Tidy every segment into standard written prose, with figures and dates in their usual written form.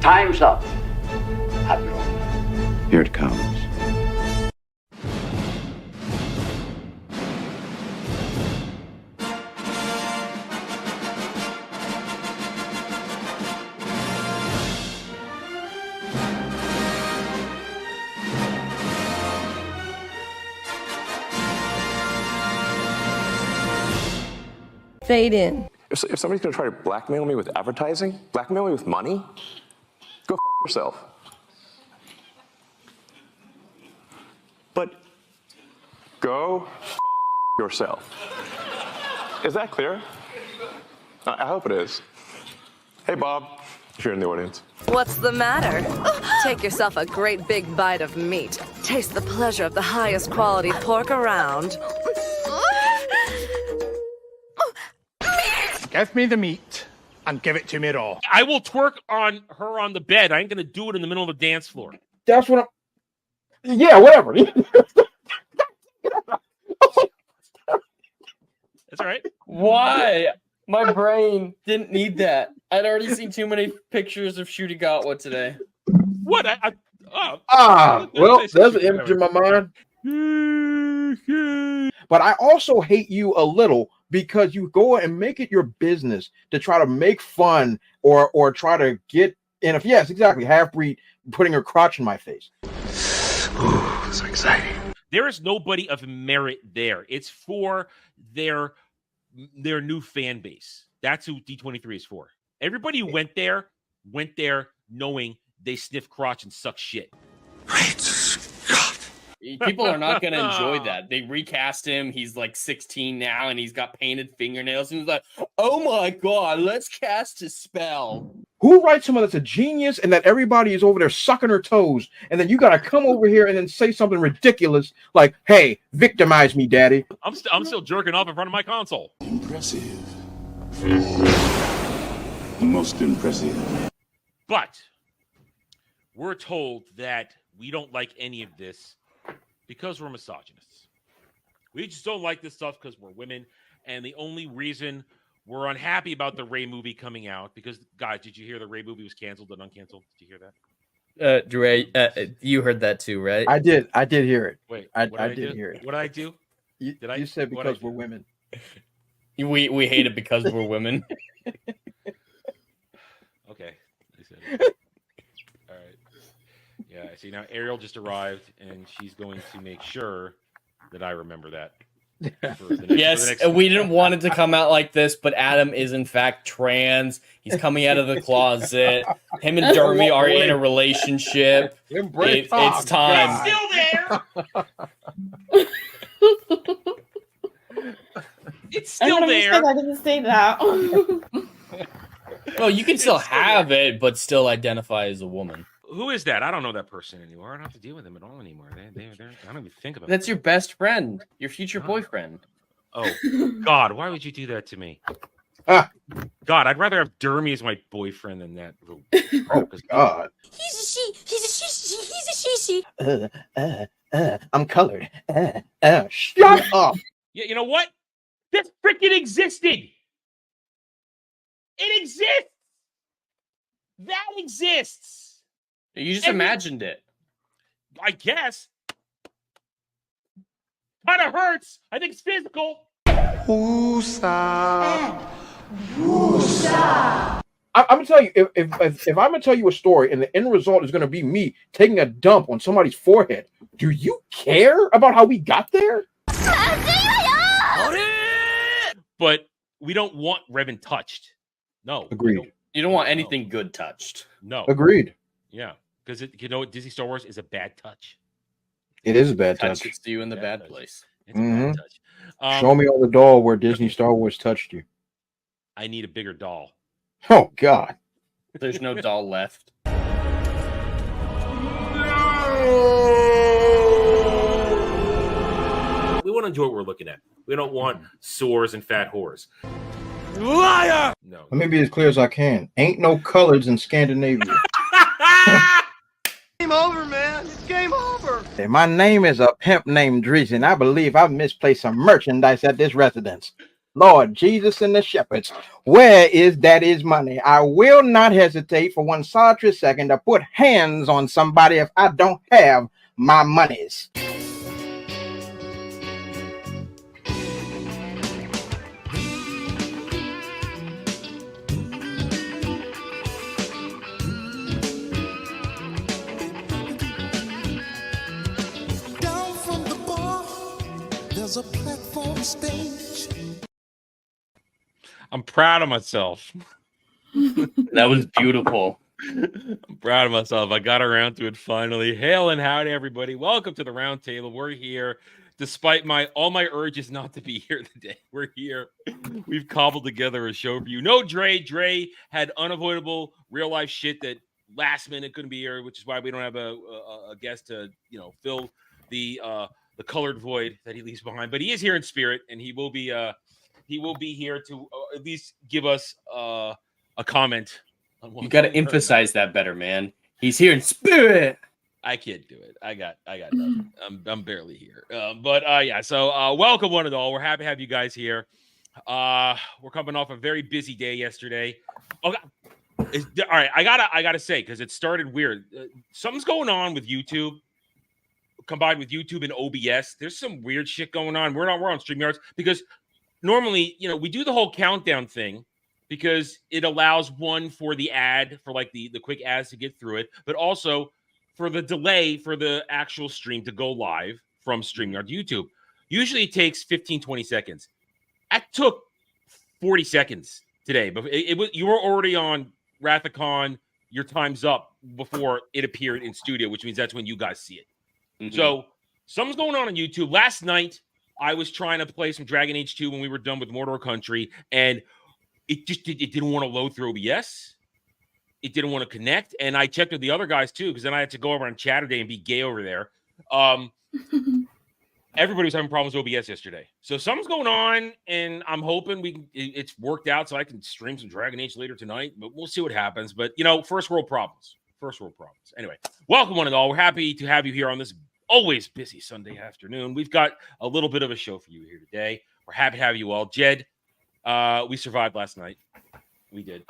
Time's up, Admiral. Here it comes. Fade in. If somebody's gonna try to blackmail me with advertising, blackmail me with money, go f yourself. But go f yourself. Is that clear? I hope it is. Hey, Bob, if you're in the audience. What's the matter? Take yourself a great big bite of meat. Taste the pleasure of the highest quality pork around. Give me the meat and give it to me raw. I will twerk on her on the bed. I ain't gonna do it in the middle of the dance floor. That's what I'm. Yeah, whatever. That's all right. Why? My brain didn't need that. I'd already seen too many pictures of Shooty Gatwa today. What? Well, there's an image in my mind. But I also hate you a little because you go and make it your business to try to make fun or try to get in. If yes, exactly, half-breed putting her crotch in my face. Ooh, so exciting. There is nobody of merit there. It's for their new fan base. That's who D23 is for. Everybody who went there knowing they sniff crotch and suck shit. Right. People are not going to enjoy that. They recast him. He's like 16 now, and he's got painted fingernails. And he's like, oh my God, let's cast a spell. Who writes someone that's a genius and that everybody is over there sucking her toes, and then you got to come over here and then say something ridiculous like, hey, victimize me, daddy. I'm still jerking off in front of my console. Impressive. Most impressive. But we're told that we don't like any of this because we're misogynists. We just don't like this stuff because we're women. And the only reason we're unhappy about the Ray movie coming out, because, guys, did you hear the Ray movie was canceled and uncanceled? Did you hear that? Dre, you heard that too, right? I did hear it. Wait, I did hear it. What did I do? You said because we're women. We hate it because we're women. Okay. I said it. All right. Yeah, see, now Ariel just arrived, and she's going to make sure that I remember that. Yes, we didn't want it to come out like this, but Adam is in fact trans. He's coming out of the closet. Him and Dermy are in a relationship. It's time. It's still there. I didn't say that. Well, you can still have it, but still identify as a woman. Who is that? I don't know that person anymore. I don't have to deal with them at all anymore. They're I don't even think about That's your best friend, your future boyfriend. Oh, God, why would you do that to me? Ah. God, I'd rather have Dermy as my boyfriend than that. Oh, God. He's a she. He's a she. I'm colored. Shut up. Yeah, you know what? This freaking existed. It exists. That exists. You just imagined it. I guess. Kind of hurts. I think it's physical. I'm gonna tell you if I'm gonna tell you a story and the end result is gonna be me taking a dump on somebody's forehead, do you care about how we got there? But we don't want Revan touched. No. Agreed. You don't want anything good touched. No. Agreed. Yeah. Because you know what, Disney Star Wars is a bad touch. It is a bad touch. Touches you in the bad place. It's a bad touch. Show me on the doll where Disney Star Wars touched you. I need a bigger doll. Oh, God. There's no doll left. We want to enjoy what we're looking at. We don't want sores and fat whores. Liar! No. Let me be as clear as I can. Ain't no colors in Scandinavia. Game over, man. It's game over. My name is a pimp named Dries, and I believe I've misplaced some merchandise at this residence. Lord Jesus and the shepherds, where is Daddy's money? I will not hesitate for one solitary second to put hands on somebody if I don't have my monies. Down from the bar, there's a platform stage. I'm proud of myself. That was beautiful. I'm proud of myself. I got around to it finally. Hail and howdy, everybody. Welcome to the round table. We're here despite all my urges not to be here today. We're here. We've cobbled together a show for you. No Dre. Dre had unavoidable real life shit that last minute couldn't be here, which is why we don't have a guest to, fill the colored void that he leaves behind. But he is here in spirit, and he will be here to at least give us a comment. You got to emphasize that better, man. He's here in spirit. I can't do it. I got nothing. I'm barely here. Yeah. So welcome one and all. We're happy to have you guys here. We're coming off a very busy day yesterday. Oh, all right. I gotta say, because it started weird. Something's going on with YouTube. Combined with YouTube and OBS, there's some weird shit going on. We're on StreamYards because normally, we do the whole countdown thing because it allows one for the ad, for like the quick ads to get through it, but also for the delay for the actual stream to go live from StreamYard to YouTube. Usually it takes 15, 20 seconds. That took 40 seconds today, but you were already on Rathacon. Your time's up before it appeared in studio, which means that's when you guys see it. Mm-hmm. So something's going on YouTube. Last night, I was trying to play some Dragon Age 2 when we were done with Mordor Country, and it didn't want to load through OBS. It didn't want to connect, and I checked with the other guys too, because then I had to go over on Chatterday and be gay over there. Everybody was having problems with OBS yesterday, so something's going on, and I'm hoping it's worked out so I can stream some Dragon Age later tonight. But we'll see what happens. But first world problems. Anyway, welcome one and all. We're happy to have you here on this always busy Sunday afternoon. We've got a little bit of a show for you here today. We're happy to have you all. Jed, we survived last night. We did.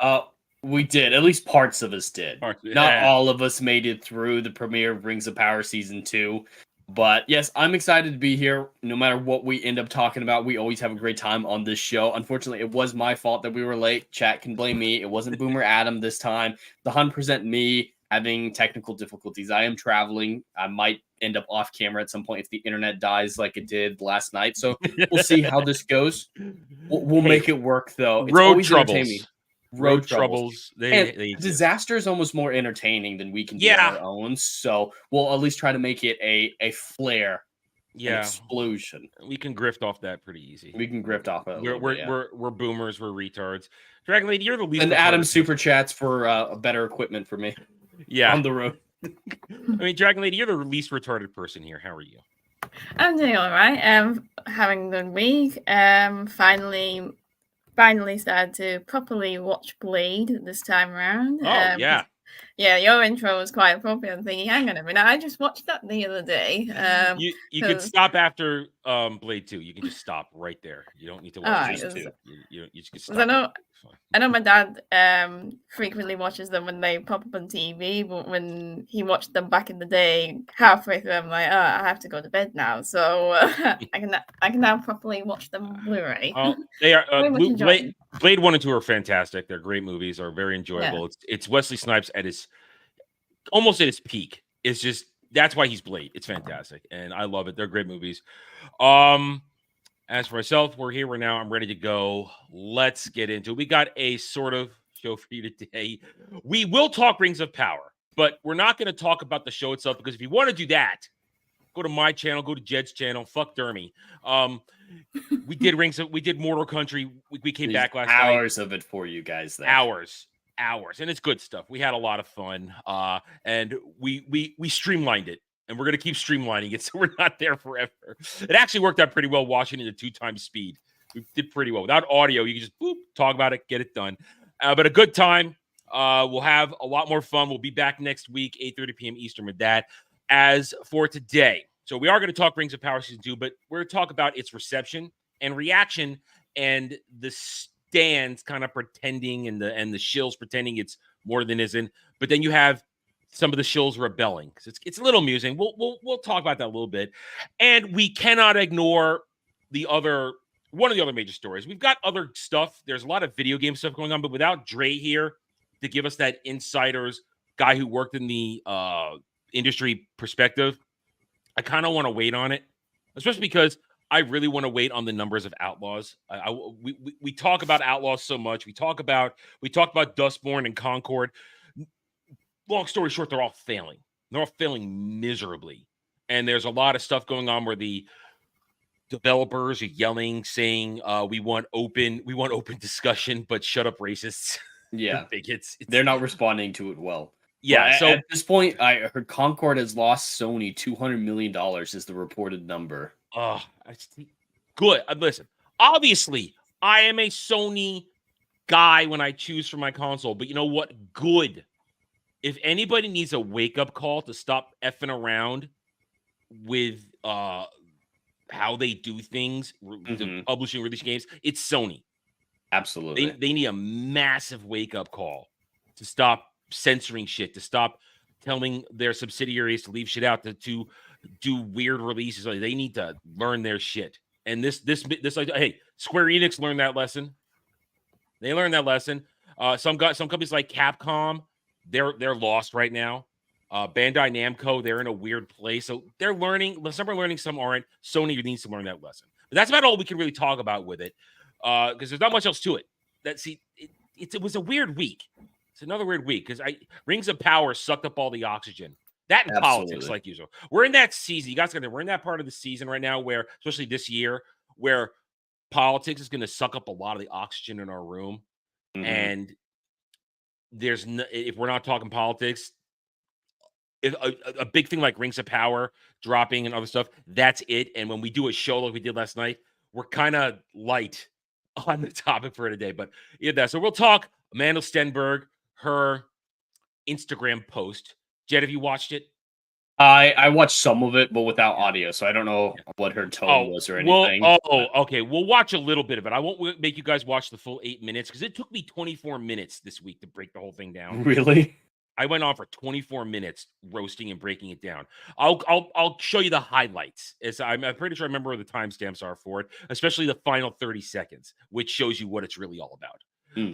We did. At least parts of us did. Not all of us made it through the premiere of Rings of Power Season 2. But yes, I'm excited to be here. No matter what we end up talking about, we always have a great time on this show. Unfortunately, it was my fault that we were late. Chat can blame me. It wasn't Boomer Adam this time. The 100% me having technical difficulties. I am traveling. I might end up off camera at some point if the internet dies like it did last night. So we'll see how this goes. We'll make it work, though. It's road troubles. Road troubles. Disaster is almost more entertaining than we can do on our own. So we'll at least try to make it a flare, an explosion. We can grift off that pretty easy. We can grift off it. We're boomers. We're retards. Dragon Lady, you're the least. And Adam super chats for better equipment for me. Yeah, on the road. I mean, Dragon Lady, you're the least retarded person here. How are you? I'm doing all right. Having a good week. Finally started to properly watch Blade this time around. Oh, yeah. Yeah, your intro was quite appropriate. I'm thinking, hang on a minute, I just watched that the other day. You could stop after Blade 2. You can just stop right there. You don't need to watch this 2. You just stop. I know my dad frequently watches them when they pop up on TV, but when he watched them back in the day, halfway through, I'm like, oh, I have to go to bed now. So I can now properly watch them on Blu-ray. They are Blade 1 and 2 are fantastic. They're great movies. Are very enjoyable. Yeah. It's Wesley Snipes at almost at his peak. It's just that's why he's Blade. It's fantastic, and I love it. They're great movies. As for myself, we're here. We're now. I'm ready to go. Let's get into it. We got a sort of show for you today. We will talk Rings of Power, but we're not going to talk about the show itself because if you want to do that, go to my channel, go to Jed's channel. Fuck Dermy. We did Mordor Country. We came back last night. Hours of it for you guys. Then. Hours, and it's good stuff. We had a lot of fun, and we streamlined it. And we're going to keep streamlining it so we're not there forever. It actually worked out pretty well watching it at 2x speed. We did pretty well. Without audio, you can just talk about it, get it done. But a good time. We'll have a lot more fun. We'll be back next week, 8:30 p.m. Eastern with that. As for today, so we are going to talk Rings of Power Season 2, but we're going to talk about its reception and reaction and the stands kind of pretending, and the shills pretending it's more than isn't. But then you have some of the shills rebelling, because it's a little amusing. We'll talk about that a little bit, and we cannot ignore one of the other major stories. We've got other stuff. There's a lot of video game stuff going on, but without Dre here to give us that insider's guy who worked in the industry perspective, I kind of want to wait on it, especially because I really want to wait on the numbers of Outlaws. We talk about Outlaws so much. We talk about Dustborn and Concord. Long story short, they're all failing. They're all failing miserably. And there's a lot of stuff going on where the developers are yelling, saying, we want open discussion, but shut up, racists. Yeah. Bigots. They're not responding to it well. Yeah. Well, so at this point, I heard Concord has lost Sony $200 million is the reported number. Good. Listen, obviously, I am a Sony guy when I choose for my console, but you know what? Good. If anybody needs a wake-up call to stop effing around with how they do things, publishing, releasing games, it's Sony. Absolutely. They need a massive wake-up call to stop censoring shit, to stop telling their subsidiaries to leave shit out, to do weird releases. They need to learn their shit. And this hey, Square Enix learned that lesson. They learned that lesson. Some companies like Capcom, they're lost right now. Bandai Namco, they're in a weird place. So they're learning. Some are learning, some aren't. Sony needs to learn that lesson. But that's about all we can really talk about with it, because there's not much else to it. It was a weird week. It's another weird week because Rings of Power sucked up all the oxygen. That and politics, like usual. We're in that season. You guys we're in that part of the season right now where, especially this year, where politics is going to suck up a lot of the oxygen in our room. And if we're not talking politics, if a big thing like Rings of Power dropping and other stuff, that's it. And when we do a show like we did last night, we're kind of light on the topic for today. But yeah, so we'll talk Amandla Stenberg, her Instagram post. Jed, have you watched it? I watched some of it, but without audio, so I don't know what her tone was or anything. Okay. We'll watch a little bit of it. I won't make you guys watch the full 8 minutes because it took me 24 minutes this week to break the whole thing down. Really? I went on for 24 minutes roasting and breaking it down. I'll show you the highlights. I'm pretty sure I remember where the timestamps are for it, especially the final 30 seconds, which shows you what it's really all about.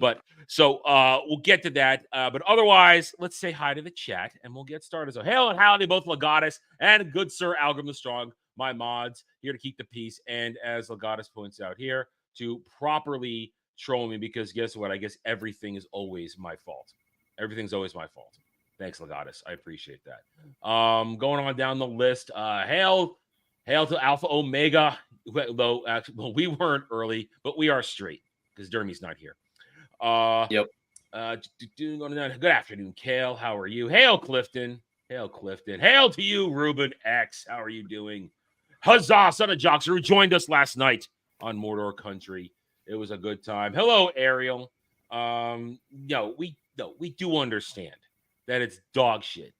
But so we'll get to that. But otherwise, let's say hi to the chat and we'll get started. So hail and howdy, both Legatus and good Sir Algrim the Strong, my mods, here to keep the peace. And as Legatus points out here, to properly troll me, because guess what? I guess everything is always my fault. Everything's always my fault. Thanks, Legatus. I appreciate that. Going on down the list, hail to Alpha Omega. Though actually, well, we weren't early, but we are straight because Dermy's not here. Yep. Good afternoon, Kale. How are you? Hail, Clifton. Hail, Clifton. Hail to you, Ruben X. How are you doing? Huzzah, son of Joxer, who joined us last night on Mordor Country. It was a good time. Hello, Ariel. We do understand that it's dog shit.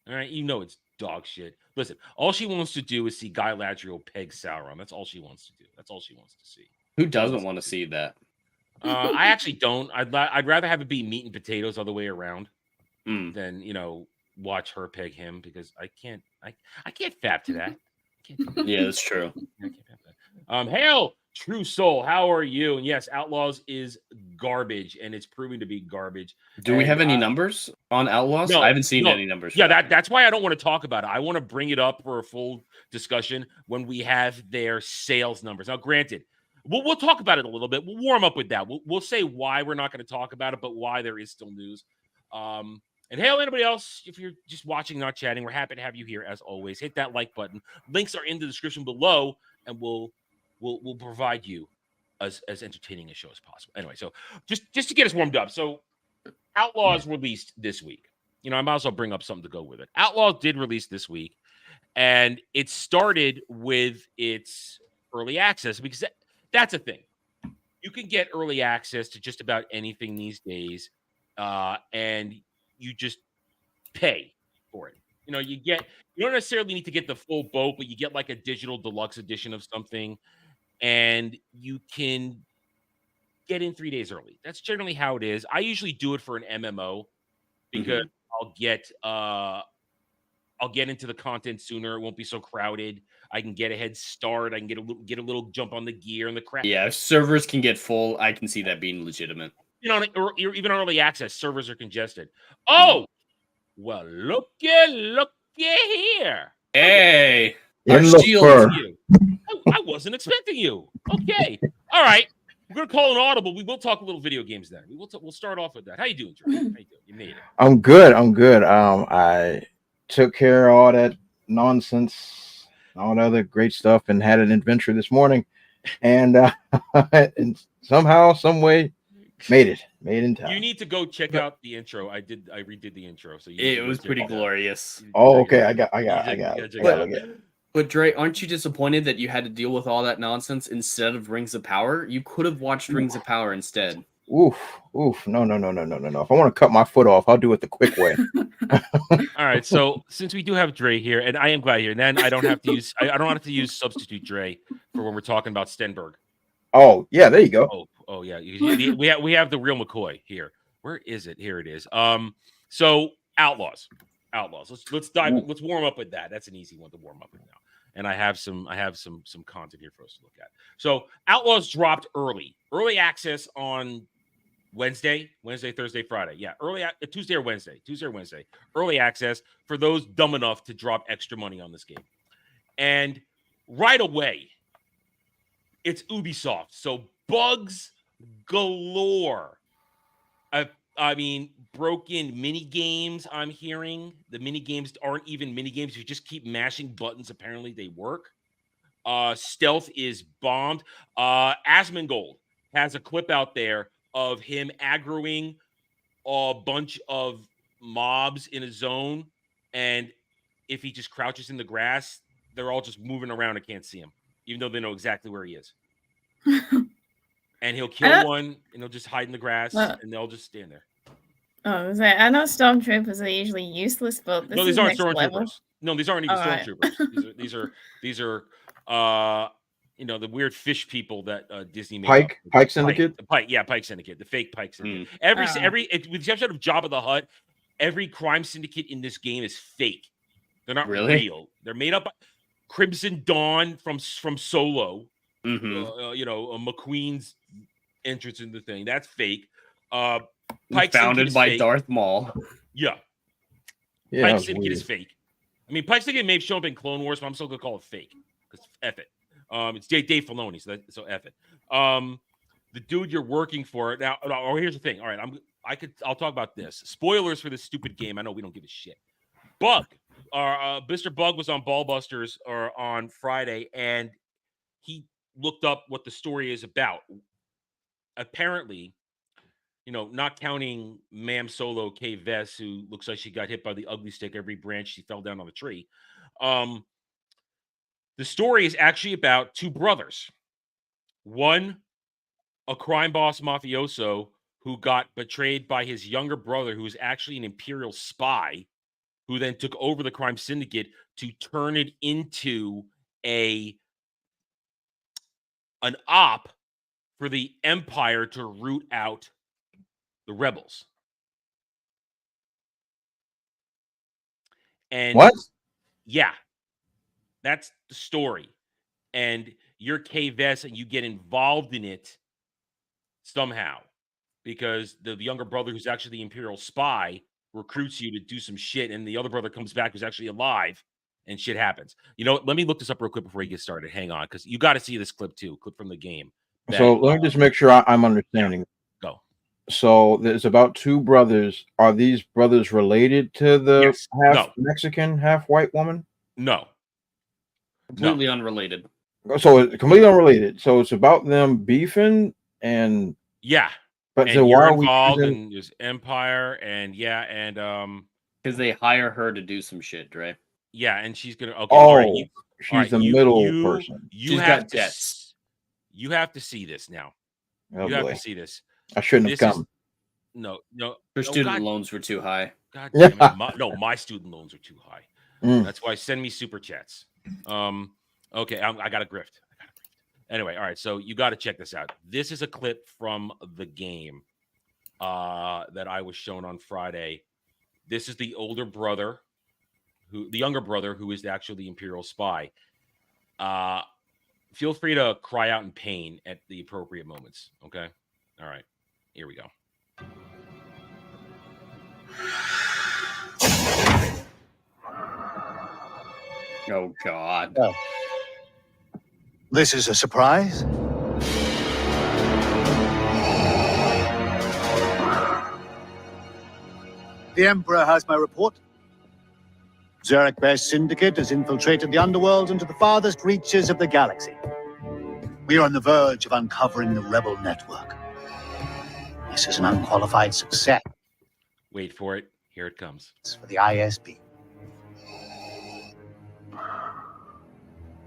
All right, it's dog shit. Listen, all she wants to do is see Guy Ladriel peg Sauron. That's all she wants to do. That's all she wants to see. Who doesn't want to see that? I actually don't. I'd rather have it be meat and potatoes other way around than watch her peg him, because I can't fap to that. Yeah, that's true. Hail, True Soul. How are you? And yes, Outlaws is garbage, and it's proving to be garbage. Do we have any numbers on Outlaws? No, I haven't seen any numbers. Yeah, that's why I don't want to talk about it. I want to bring it up for a full discussion when we have their sales numbers. Now, granted, we'll talk about it a little bit. We'll warm up with that. We'll say why we're not going to talk about it, but why there is still news. And hail anybody else, if you're just watching, not chatting, we're happy to have you here as always. Hit that like button. Links are in the description below, and we'll provide you as entertaining a show as possible. Anyway, so just to get us warmed up. So Outlaws released this week. I might as well bring up something to go with it. Outlaws did release this week, and it started with its early access, because that's a thing. You can get early access to just about anything these days, and you just pay for it. You don't necessarily need to get the full boat, but you get like a digital deluxe edition of something, and you can get in 3 days early. That's generally how it is. I usually do it for an MMO because I'll get into the content sooner. It won't be so crowded. I can get a head start. I can get a little jump on the gear and the crap. Yeah, if servers can get full, I can see that being legitimate. Or even on early access, servers are congested. Oh, well, looky here. Hey, In our the shield. fur. I wasn't expecting you. Okay, all right. We're gonna call an audible. We will talk a little video games then. We'll start off with that. How you doing, Dre? How you doing? You made it. I'm good. I took care of all that nonsense, all the other great stuff, and had an adventure this morning, and and somehow, some way, made it in time. You need to go check out the intro. I redid the intro, so It was pretty glorious. Oh, okay. I got it. But Dre, aren't you disappointed that you had to deal with all that nonsense instead of Rings of Power? You could have watched Rings of Power instead. Oof. No. If I want to cut my foot off, I'll do it the quick way. All right. So since we do have Dre here, and I am glad here, and then I don't have to use I don't have to use substitute Dre for when we're talking about Stenberg. Oh yeah, there you go. Oh yeah. We have the real McCoy here. Where is it? Here it is. So Outlaws. Let's dive. Let's warm up with that. That's an easy one to warm up with now. And I have some content here for us to look at. So Outlaws dropped early access on Wednesday, Thursday, Friday. Yeah, Tuesday or Wednesday. Early access for those dumb enough to drop extra money on this game. And right away, it's Ubisoft. So bugs galore. I mean, broken mini games. I'm hearing the mini games aren't even mini games. You just keep mashing buttons. Apparently, they work. Stealth is bombed. Asmongold has a clip out there of him aggroing a bunch of mobs in a zone, and if he just crouches in the grass, they're all just moving around and can't see him, even though they know exactly where he is. And he'll kill one, and he'll just hide in the grass, and they'll just stand there. Oh, I know stormtroopers are usually useless, but this these is aren't next level. stormtroopers. No, these aren't even stormtroopers. These are the weird fish people that Disney made. Pike Syndicate. Pike Syndicate, the fake Pike Syndicate. With the exception of Jabba the Hutt, every crime syndicate in this game is fake. They're not real. They're made up. Crimson Dawn from Solo. McQueen's entrance in the thing. That's fake. Pike founded by Darth Maul. Yeah. Pike Syndicate is fake. I mean, Pike Syndicate may have shown up in Clone Wars, but I'm still gonna call it fake because F it. It's Dave Filoni, so F it. The dude you're working for now. Here's the thing. All right, I'll talk about this. Spoilers for this stupid game. I know we don't give a shit. Bug, Mr. Bug was on Ballbusters on Friday, and he looked up what the story is about. Apparently, not counting Ma'am Solo K. Vess, who looks like she got hit by the ugly stick every branch she fell down on the tree. The story is actually about two brothers. One, a crime boss mafioso who got betrayed by his younger brother, who was actually an Imperial spy, who then took over the crime syndicate to turn it into an op for the Empire to root out the rebels. And what? Yeah, that's the story. And you're K-Vess and you get involved in it somehow because the younger brother, who's actually the Imperial spy, recruits you to do some shit, and the other brother comes back who's actually alive, and shit happens. Let me look this up real quick before you get started. Hang on, because you got to see this clip too. Clip from the game. So let me just make sure I'm understanding. Yeah. Go. So there's about two brothers. Are these brothers related to the half Mexican, half white woman? No. Completely unrelated. So it's completely unrelated. So it's about them beefing and but so why are we involved in this Empire and because they hire her to do some shit, Dre. Yeah, and she's gonna she's the middle person. She's got debts. You have to see this now. Oh, you have to see this. I shouldn't have come. No. Her student loans were too high. God damn it. My student loans are too high. That's why send me super chats. Okay, I got a grift. Anyway, all right. So you got to check this out. This is a clip from the game that I was shown on Friday. This is the older brother, the younger brother, who is actually the Imperial spy. Feel free to cry out in pain at the appropriate moments. Okay. All right. Here we go. Oh, God. Oh. This is a surprise? The Emperor has my report. Zarek Bear's syndicate has infiltrated the underworld into the farthest reaches of the galaxy. We are on the verge of uncovering the rebel network. This is an unqualified success. Wait for it. Here it comes. For the ISB.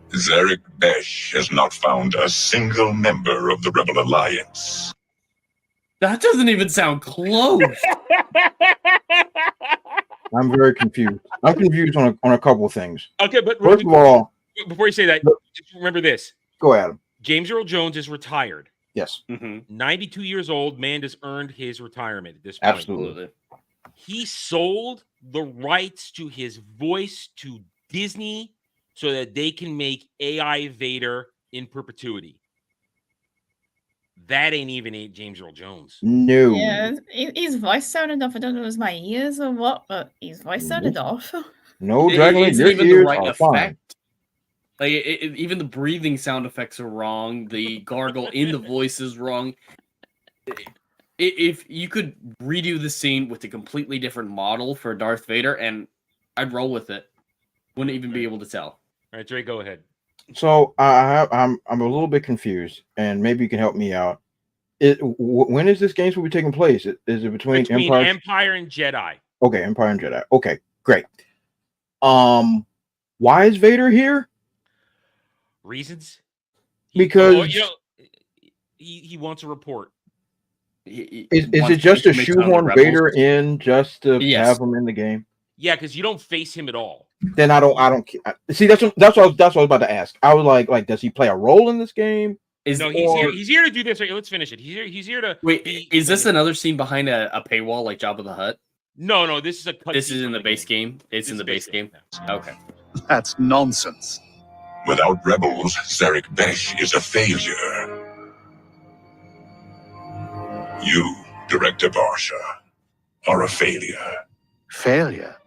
Zarek Besh has not found a single member of the Rebel Alliance. That doesn't even sound close. I'm very confused. I'm confused on a couple of things. Okay, but first of all, before you say that, just remember this. Go ahead. James Earl Jones is retired. Yes. 92 years old. Man has earned his retirement at this point. Absolutely. He sold the rights to his voice to Disney so that they can make AI Vader in perpetuity. That ain't even James Earl Jones. No. Yeah, his voice sounded off. I don't know if it was my ears or what, but his voice sounded off. No, Dragon, your even ears the right are effect. fine. Like even the breathing sound effects are wrong. The gargle in the voice is wrong. If you could redo the scene with a completely different model for Darth Vader, and I'd roll with it. Wouldn't even be able to tell. All right, Dre, go ahead. So I'm a little bit confused, and maybe you can help me out. When is this game supposed to be taking place? Is it between Empire and Jedi? Okay, Empire and Jedi. Okay, great. Why is Vader here? Reasons? Because he wants a report. Is it just to shoehorn Vader in just to have him in the game? Yeah, because you don't face him at all. Then I don't see. That's what I was about to ask. I was like, does he play a role in this game? He's here to do this. Right, let's finish it. He's here to wait. Is this another scene behind a paywall like Jabba the Hutt? No. This is a cut. This is in the base game. It's in the base game. Okay. That's nonsense. Without rebels, Zarek Besh is a failure. You, Director Barsha, are a failure. Failure?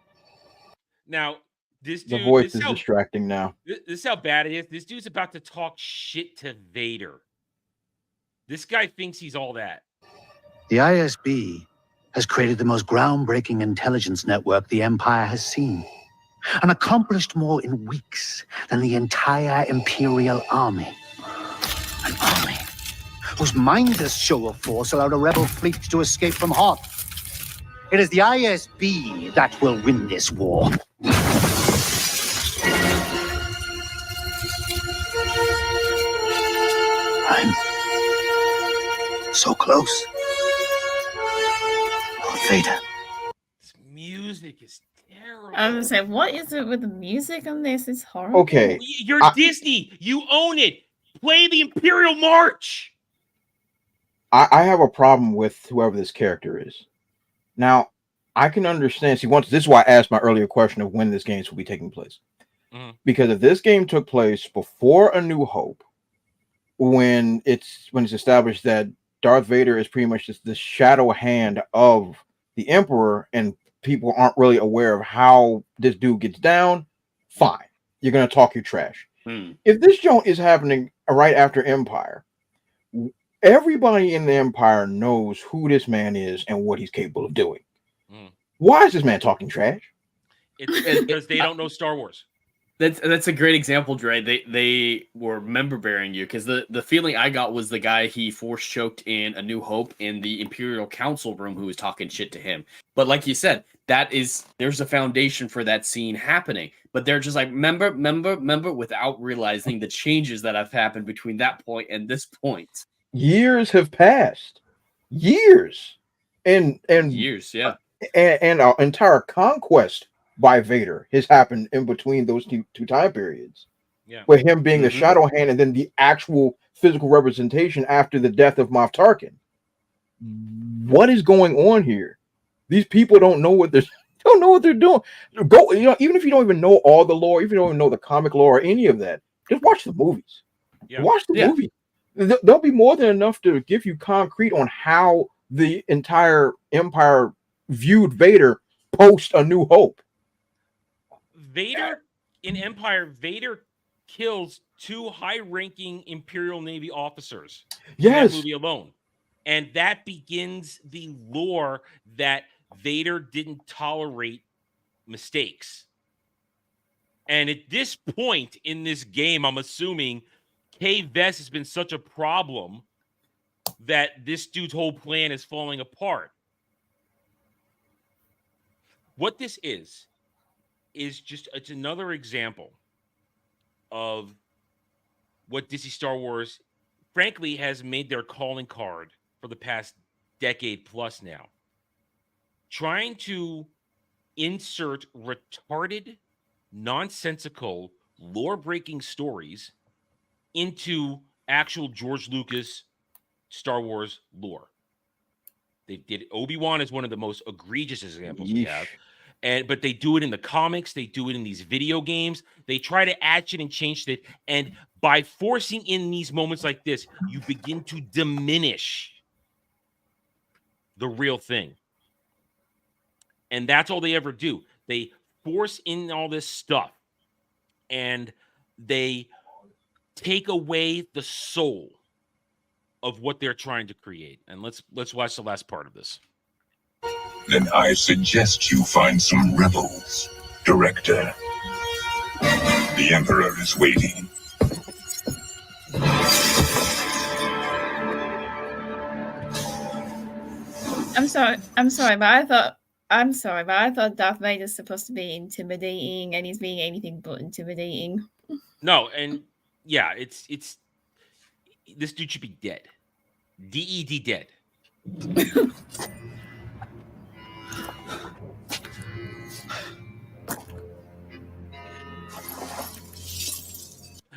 Now, this dude... The voice is distracting now. This is how bad it is. This dude's about to talk shit to Vader. This guy thinks he's all that. The ISB has created the most groundbreaking intelligence network the Empire has seen, and accomplished more in weeks than the entire Imperial Army. An army whose mindless show of force allowed a rebel fleet to escape from Hoth. It is the ISB that will win this war. I'm so close. Lord Vader. This music is terrible. I was gonna say, what is it with the music on this? It's horrible. Okay. You're Disney. You own it. Play the Imperial March. I have a problem with whoever this character is. Now, I can understand. See, this is why I asked my earlier question of when this game will be taking place. Because if this game took place before A New Hope, when it's established that Darth Vader is pretty much just the shadow hand of the Emperor, and people aren't really aware of how this dude gets down, fine. You're gonna talk your trash. If this joint is happening right after Empire, everybody in the Empire knows who this man is and what he's capable of doing. Why is this man talking trash? It's because they don't know Star Wars. That's a great example, Dre. They were member bearing you, because the feeling I got was the guy he force choked in A New Hope in the Imperial Council room who was talking shit to him. But like you said, there's a foundation for that scene happening. But they're just like member, without realizing the changes that have happened between that point and this point. Years have passed. Years. And years, yeah. And our entire conquest by Vader has happened in between those two time periods. Yeah. With him being the shadow hand and then the actual physical representation after the death of Moff Tarkin. What is going on here? These people don't know what they're doing. Go, even if you don't even know all the lore, if you don't even know the comic lore or any of that, just watch the movies. Yeah. Watch the movie. There'll be more than enough to give you concrete on how the entire Empire viewed Vader post A New Hope. Vader in Empire, Vader kills 2 high-ranking Imperial Navy officers in that movie alone. And that begins the lore that Vader didn't tolerate mistakes. And at this point in this game, I'm assuming Kay Vess has been such a problem that this dude's whole plan is falling apart. What this is just, it's another example of what Disney Star Wars, frankly, has made their calling card for the past decade plus now. Trying to insert retarded, nonsensical, lore-breaking stories into actual George Lucas Star Wars lore. They did Obi-Wan is one of the most egregious examples we have. But they do it in the comics, they do it in these video games. They try to add shit and change it. And by forcing in these moments like this, you begin to diminish the real thing. And that's all they ever do. They force in all this stuff and they take away the soul of what they're trying to create. And let's watch the last part of this. Then I suggest you find some rebels, Director. The Emperor is waiting. I'm sorry, but I thought Darth Vader is supposed to be intimidating, and he's being anything but intimidating. No, and yeah, it's this dude should be dead. DED dead.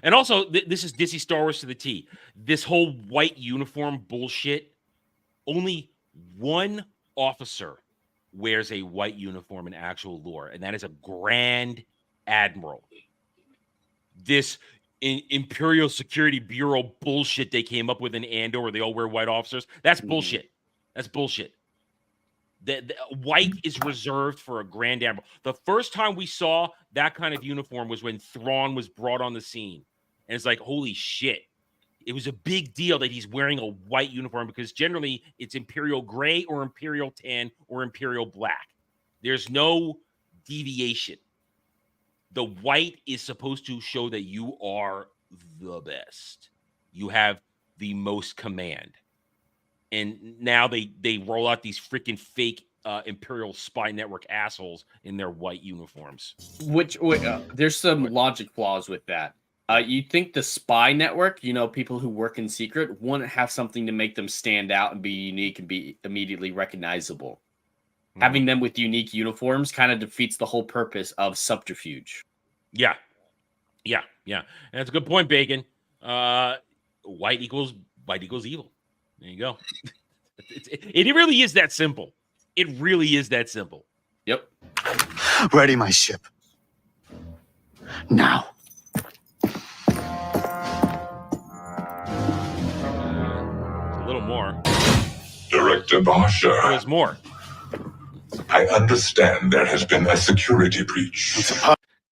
And also, this is Disney Star Wars to the T. This whole white uniform bullshit, only one officer wears a white uniform in actual lore, and that is a Grand Admiral. This Imperial Security Bureau bullshit they came up with in Andor where they all wear white officers, that's bullshit. That's bullshit. The white is reserved for a Grand Admiral. The first time we saw that kind of uniform was when Thrawn was brought on the scene. And it's like, holy shit. It was a big deal that he's wearing a white uniform because generally it's Imperial gray or Imperial tan or Imperial black. There's no deviation. The white is supposed to show that you are the best. You have the most command. And now they roll out these freaking fake Imperial spy network assholes in their white uniforms. There's some logic flaws with that. You think the spy network, people who work in secret, wouldn't have something to make them stand out and be unique and be immediately recognizable. Having them with unique uniforms kind of defeats the whole purpose of subterfuge. Yeah. And that's a good point, Bacon. White equals evil. There you go. It really is that simple. It really is that simple. Yep. Ready my ship. Now. A little more. Director Barsha. There's more. I understand there has been a security breach.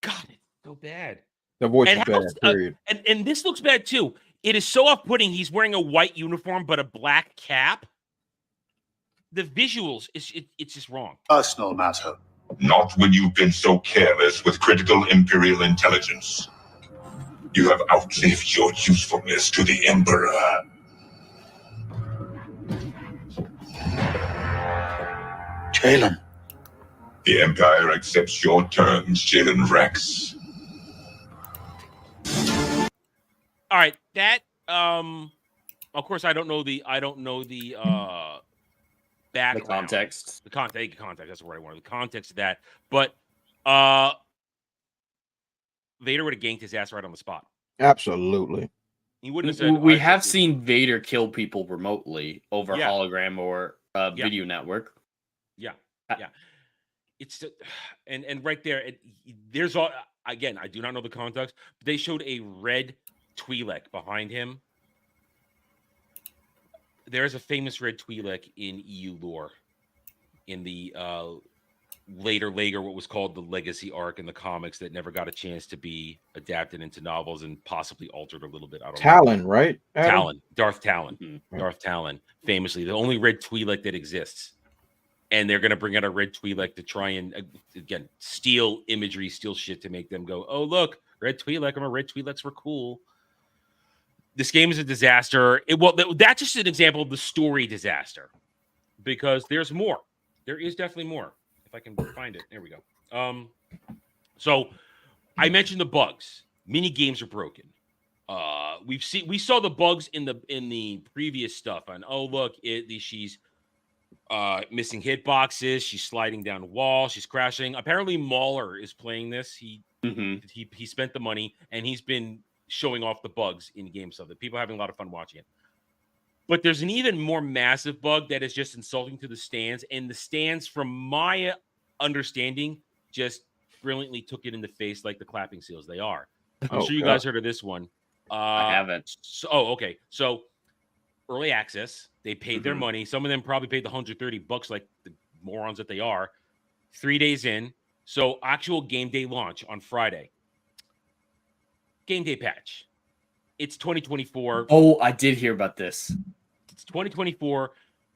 God, it's so bad. The voice is bad, period. And this looks bad too. It is so off-putting. He's wearing a white uniform but a black cap. The visuals, it's just wrong. Personal matter. Not when you've been so careless with critical Imperial intelligence. You have outlived your usefulness to the Emperor. Jalen. The Empire accepts your terms, Jalen Rex. All right, that of course I don't know the background. The context. The context, that's what I wanted. The context of that. But Vader would have ganked his ass right on the spot. Absolutely. He wouldn't have said. We have seen Vader kill people remotely over Yeah. hologram or video network. Yeah, yeah. It's and right there, there's all again. I do not know the context, but they showed a red Twi'lek behind him. There's a famous red Twi'lek in EU lore, in the later, what was called the Legacy arc in the comics that never got a chance to be adapted into novels and possibly altered a little bit. I don't know. Talon, right? Adam? Talon, Darth Talon, Darth Talon, famously the only red Twi'lek that exists. And they're going to bring out a red Twi'lek to try and, again, steal imagery, steal shit to make them go, oh, look, red Twi'lek. I'm a red Twi'leks were cool. This game is a disaster. That's just an example of the story disaster, because there's more. There is definitely more. If I can find it. There we go. So I mentioned the bugs. Mini games are broken. We saw the bugs in the previous stuff. And oh, look, she's missing hitboxes. She's sliding down walls. She's crashing. Apparently, Mauler is playing this. He spent the money and he's been showing off the bugs in games of it. People are having a lot of fun watching it. But there's an even more massive bug that is just insulting to the stands, and the stands, from my understanding, just brilliantly took it in the face like the clapping seals they are. I'm sure you guys heard of this one. I haven't. Okay. So early access, they paid their money. Some of them probably paid the $130 like the morons that they are. 3 days in. So actual game day launch on Friday. Game day patch. It's 2024. Oh, I did hear about this. It's 2024.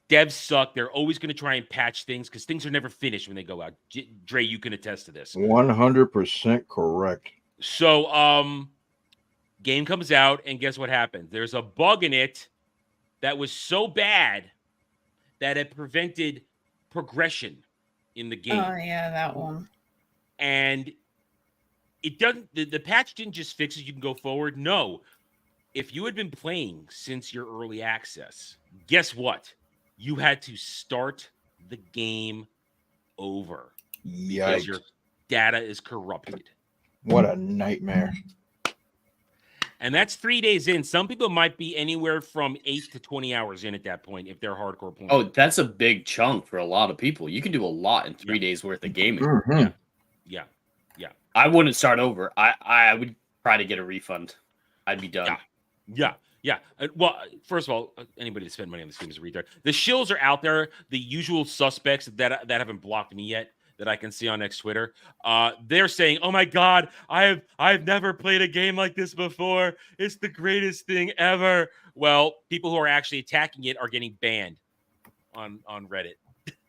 Devs suck. They're always going to try and patch things because things are never finished when they go out. Dre, you can attest to this. 100% correct. So, game comes out, and guess what happens? There's a bug in it that was so bad that it prevented progression in the game. Oh, yeah, that one. And it doesn't, the patch didn't just fix it, you can go forward. No. If you had been playing since your early access, guess what? You had to start the game over. Because your data is corrupted. What a nightmare. And that's 3 days in. Some people might be anywhere from 8 to 20 hours in at that point if they're hardcore players. Oh, that's a big chunk for a lot of people. You can do a lot in 3 days worth of gaming. Yeah. I wouldn't start over. I would try to get a refund. I'd be done. Yeah. Well, first of all, anybody that spent money on this game is a retard. The shills are out there. The usual suspects that haven't blocked me yet that I can see on X Twitter. They're saying, "Oh my God, I've never played a game like this before. It's the greatest thing ever." Well, people who are actually attacking it are getting banned on Reddit.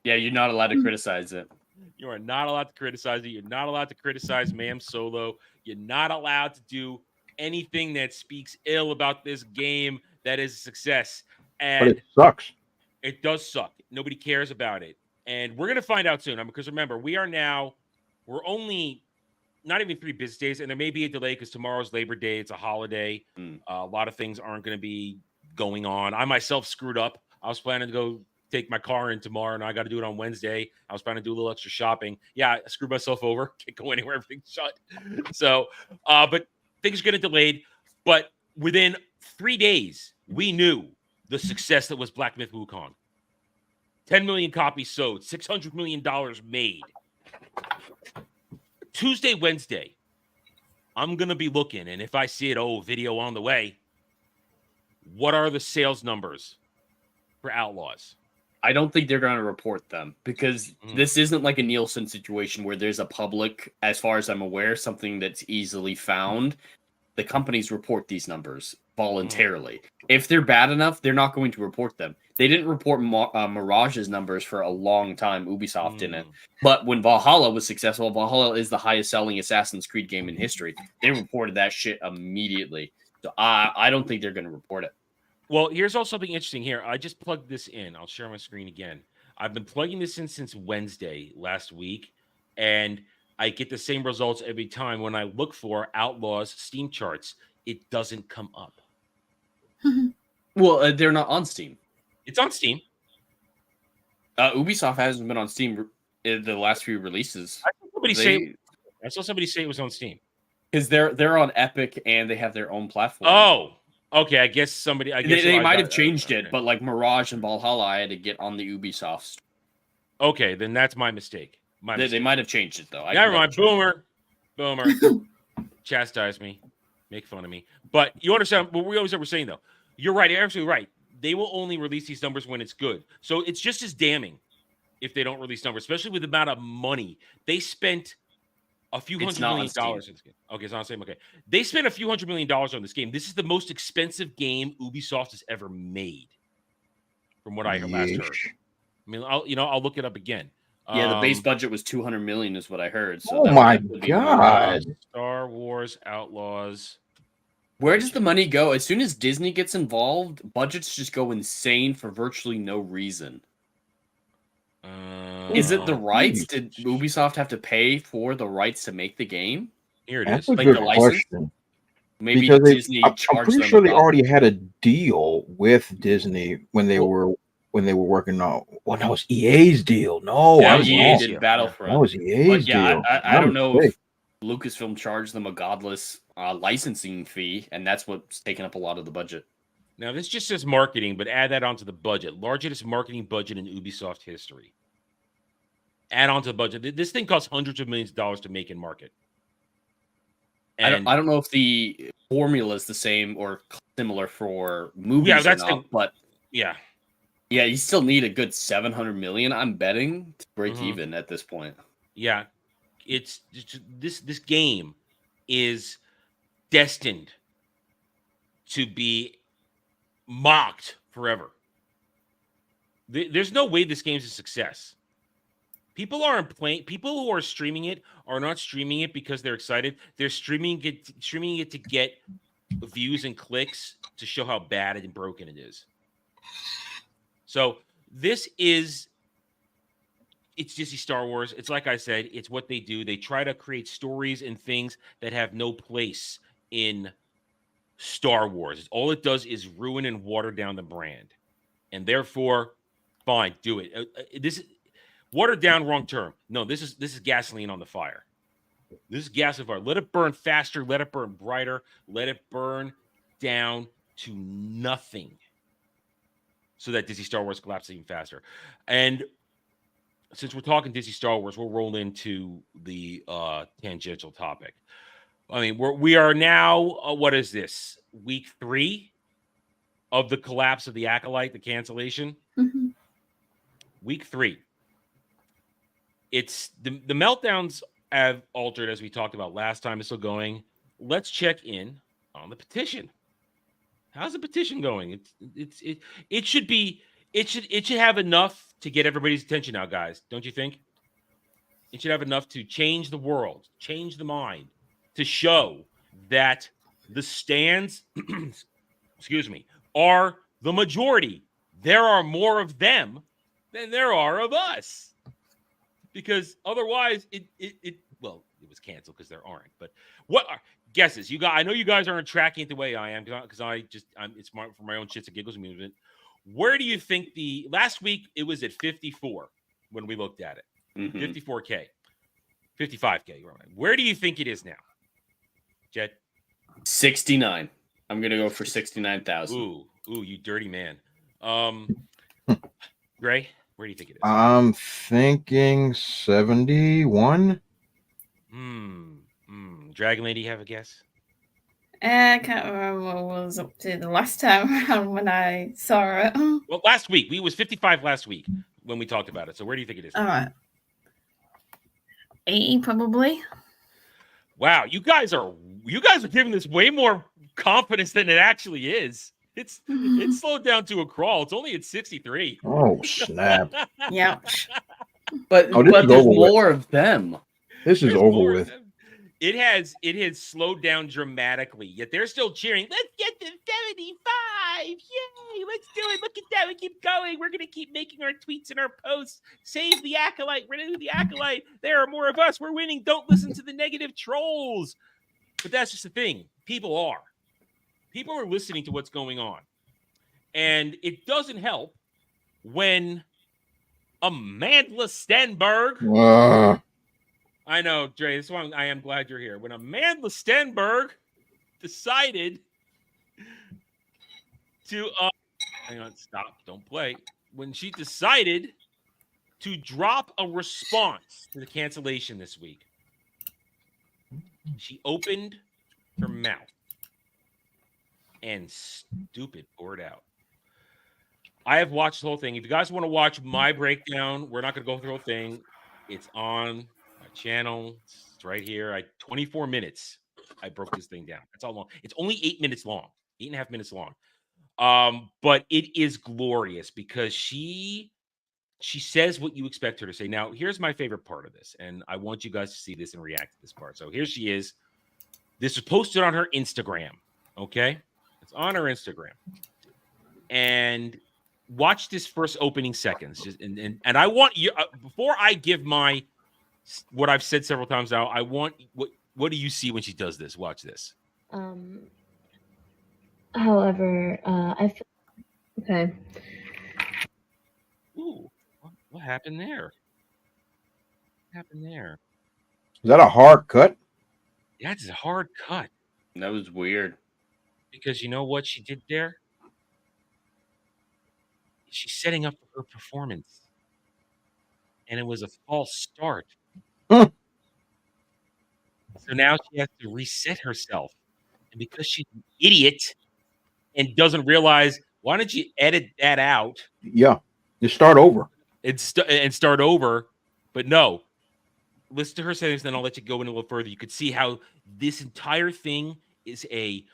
Yeah, you're not allowed to criticize it. You are not allowed to criticize it. You're not allowed to criticize Ma'am Solo. You're not allowed to do anything that speaks ill about this game that is a success. And but it sucks. It does suck. Nobody cares about it. And we're going to find out soon. Because remember, we're only not even 3 business days, and there may be a delay because tomorrow's Labor Day. It's a holiday. A lot of things aren't going to be going on. I myself screwed up. I was planning to go take my car in tomorrow, and I got to do it on Wednesday. I was planning to do a little extra shopping. Yeah, I screwed myself over. Can't go anywhere. Everything's shut. So, but things are getting delayed. But within 3 days, we knew the success that was Black Myth Wukong. 10 million copies sold, $600 million made. Tuesday, Wednesday, I'm going to be looking, and if I see it, video on the way, what are the sales numbers for Outlaws? I don't think they're going to report them because this isn't like a Nielsen situation where there's a public, as far as I'm aware, something that's easily found. The companies report these numbers voluntarily. If they're bad enough, they're not going to report them. They didn't report Mirage's numbers for a long time. Ubisoft didn't. But when Valhalla was successful, Valhalla is the highest selling Assassin's Creed game in history. They reported that shit immediately. So I don't think they're going to report it. Well, here's also something interesting here. I just plugged this in. I'll share my screen again. I've been plugging this in since Wednesday last week, and I get the same results every time. When I look for Outlaws Steam charts, it doesn't come up. Well, they're not on Steam. It's on Steam. Ubisoft hasn't been on Steam in the last few releases. I saw somebody say it was on Steam. Because they're on Epic and they have their own platform. Oh, Okay, I guess somebody. I guess they might have changed it, but like Mirage and Valhalla, I had to get on the Ubisoft store. Okay, then that's my mistake. They might have changed it though. Never mind. Boomer. Chastise me, make fun of me. But you understand what we always were saying though. You're right. You're absolutely right. They will only release these numbers when it's good. So it's just as damning if they don't release numbers, especially with the amount of money they spent. A few $100 million in this game. Okay, it's not the same. Okay, they spent a few $100 million on this game. This is the most expensive game Ubisoft has ever made, from what I last heard. I mean, I'll look it up again. Yeah, the base budget was $200 million, is what I heard. So oh my god! Star Wars Outlaws. Where does the money go? As soon as Disney gets involved, budgets just go insane for virtually no reason. Is it the rights? Did Ubisoft have to pay for the rights to make the game? Here it That's is. a good question. Maybe because Disney I'm charged pretty them sure they about already had a deal with Disney when they were working on. Well, that was EA's deal. No, yeah, I was EA wrong. did Battlefront. That was EA's deal. I don't know if Lucasfilm charged them a godless licensing fee, and that's what's taking up a lot of the budget. Now, this just says marketing, but add that onto the budget. Largest marketing budget in Ubisoft history. Add on to the budget. This thing costs hundreds of millions of dollars to make and market. And I don't know if the formula is the same or similar for movies or not, but yeah, you still need a good 700 million, I'm betting, to break even at this point. Yeah, it's this game is destined to be mocked forever. There's no way this game's a success. People aren't playing. People who are streaming it are not streaming it because they're excited. They're streaming it to get views and clicks to show how bad and broken it is. So it's Disney Star Wars. It's like I said, it's what they do. They try to create stories and things that have no place in Star Wars. All it does is ruin and water down the brand, and therefore, fine, do it. This. Watered down, wrong term. No, this is gasoline on the fire. This is gas on fire. Let it burn faster. Let it burn brighter. Let it burn down to nothing, so that Disney Star Wars collapses even faster. And since we're talking Disney Star Wars, we'll roll into the tangential topic. I mean, we are now what is this, week 3 of the collapse of the Acolyte, the cancellation? Mm-hmm. Week 3. It's the meltdowns have altered, as we talked about last time. It's still going. Let's check in on the petition. How's the petition going? It should have enough to get everybody's attention now, guys. Don't you think? It should have enough to change the world, change the mind, to show that the stands, excuse me, are the majority. There are more of them than there are of us. Because otherwise, it was canceled because there aren't. But what are guesses? You guys, I know you guys aren't tracking it the way I am because it's for my own shits and giggles amusement. Where do you think last week it was at 54 when we looked at it? 54K, 55K. Where do you think it is now, Jed? 69. I'm gonna go for 69,000. Ooh, you dirty man. Gray. Where do you think it is? I'm thinking 71. Dragon Lady, have a guess? I can't remember what was up to the last time around when I saw it. Well, last week. We was 55 last week when we talked about it. So where do you think it is? All right. 80 probably. Wow, you guys are giving this way more confidence than it actually is. It's slowed down to a crawl. It's only at 63. Oh snap! Yeah. But there's more of them. This is over with. It has slowed down dramatically. Yet they're still cheering. Let's get to 75! Yay! Let's do it. Look at that. We keep going. We're gonna keep making our tweets and our posts. Save the Acolyte. We're gonna do the Acolyte. There are more of us. We're winning. Don't listen to the negative trolls. But that's just the thing. People are listening to what's going on. And it doesn't help when Amandla Stenberg. I know, Dre, this one I am glad you're here. When Amandla Stenberg decided to hang on, stop, don't play. When she decided to drop a response to the cancellation this week, she opened her mouth and stupid poured out. I have watched the whole thing. If you guys want to watch my breakdown, we're not going to go through the whole thing. It's on my channel. It's right here. 24 minutes. I broke this thing down. That's how long. It's only 8 minutes long, 8.5 minutes long. But it is glorious because she says what you expect her to say. Now, here's my favorite part of this, and I want you guys to see this and react to this part. So here she is. This was posted on her Instagram. Okay, it's on her Instagram, and watch this first opening seconds. And I want you before I give my what I've said several times now. I want what do you see when she does this? Watch this. However, I feel okay. Ooh, what happened there? What happened there? Is that a hard cut? Yeah, it's a hard cut. That was weird. Because you know what she did there? She's setting up for her performance. And it was a false start. So now she has to reset herself. And because she's an idiot and doesn't realize, why don't you edit that out? Yeah, just start over. And start over. But no. Listen to her say this, then I'll let you go in a little further. You could see how this entire thing is a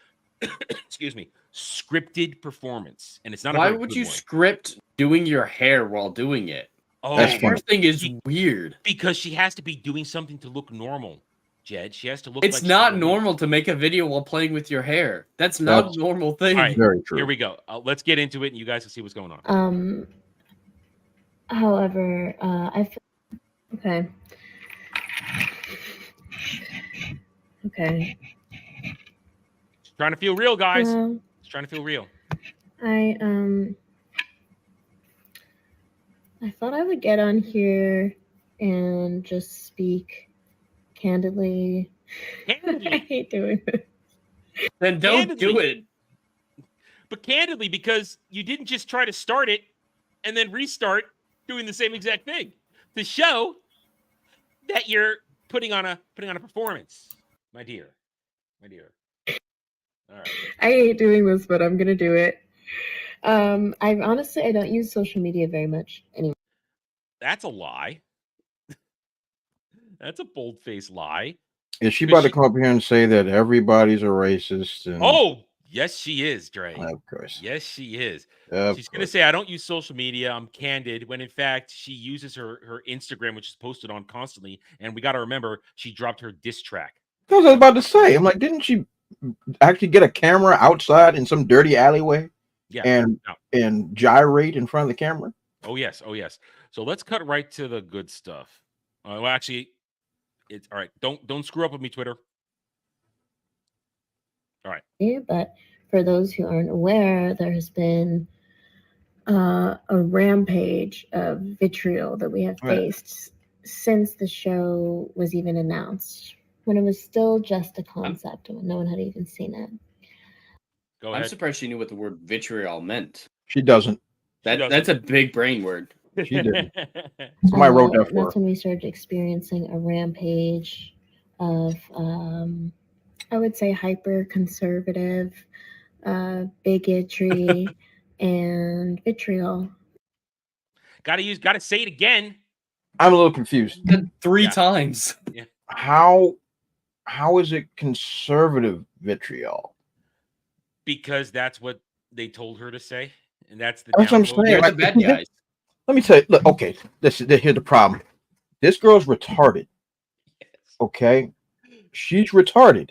excuse me, scripted performance. And it's not Why would you script doing your hair while doing it? Oh, that hair thing is weird. Because she has to be doing something to look normal, Jed. She has to look It's like not normal to make a video while playing with your hair. That's not a normal thing. All right, very true. Here we go. Let's get into it and you guys can see what's going on. However, I feel okay. Okay. Just trying to feel real, guys. Well, Just trying to feel real. I thought I would get on here and just speak candidly. I hate doing this. Then don't do it. But candidly, because you didn't just try to start it and then restart doing the same exact thing to show that you're putting on a performance, my dear. My dear. All right. I hate doing this, but I'm gonna do it. I don't use social media very much anymore. That's a lie. That's a bold-faced lie. Is she about to come up here and say that everybody's a racist? And... Oh, yes, she is, Dre. Of course. Yes, she is. Of She's going to say, I don't use social media. I'm candid. When in fact, she uses her Instagram, which is posted on constantly. And we got to remember, she dropped her diss track. That's what I was about to say. I'm like, didn't she actually get a camera outside in some dirty alleyway? Yeah. And gyrate in front of the camera? Oh, yes. Oh, yes. So let's cut right to the good stuff. Well, actually, it's all right. Don't screw up with me, Twitter. All right. Yeah, but for those who aren't aware, there has been a rampage of vitriol that we have faced since the show was even announced, when it was still just a concept and no one had even seen it. Go ahead. I'm surprised she knew what the word vitriol meant. She doesn't. That's a big brain word. She didn't. Somebody wrote that for That's when we started experiencing a rampage of, I would say, hyper conservative bigotry and vitriol. Gotta say it again. I'm a little confused. Three times. Yeah. How is it conservative vitriol? Because that's what they told her to say. And that's the That's what I'm saying. They're Like, the bad guys. Let me tell you, look, okay, here's the problem. This girl's retarded. Yes. Okay? She's retarded.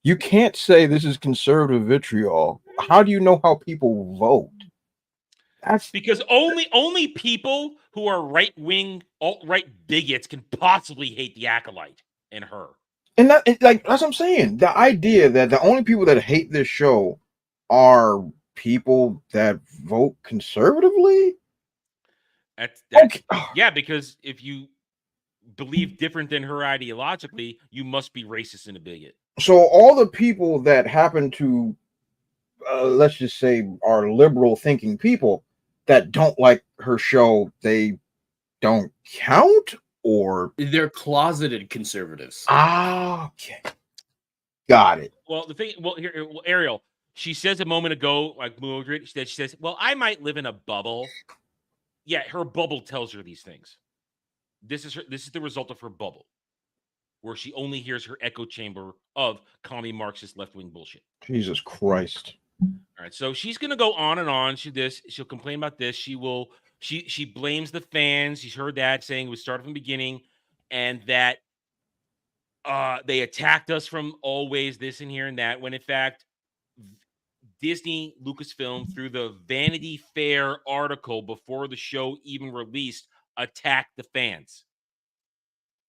You can't say this is conservative vitriol. How do you know how people vote? That's because only people who are right-wing, alt-right bigots can possibly hate the acolyte and her. And that's what I'm saying. The idea that the only people that hate this show are people that vote conservatively. That's okay. Yeah, because if you believe different than her ideologically, you must be racist and a bigot. So all the people that happen to let's just say, are liberal thinking people that don't like her show, they don't count, or they're closeted conservatives. Okay, got it. Well, the thing, Ariel, she says a moment ago, like Mildred, she says, "Well, I might live in a bubble." Yeah, her bubble tells her these things. This is the result of her bubble, where she only hears her echo chamber of commie Marxist left-wing bullshit. Jesus Christ. All right, so she's gonna go on and on. She'll complain about this. She blames the fans. She's heard that saying we started from the beginning, and that they attacked us from always this and here and that. When in fact, Disney, Lucasfilm, through the Vanity Fair article before the show even released, attacked the fans.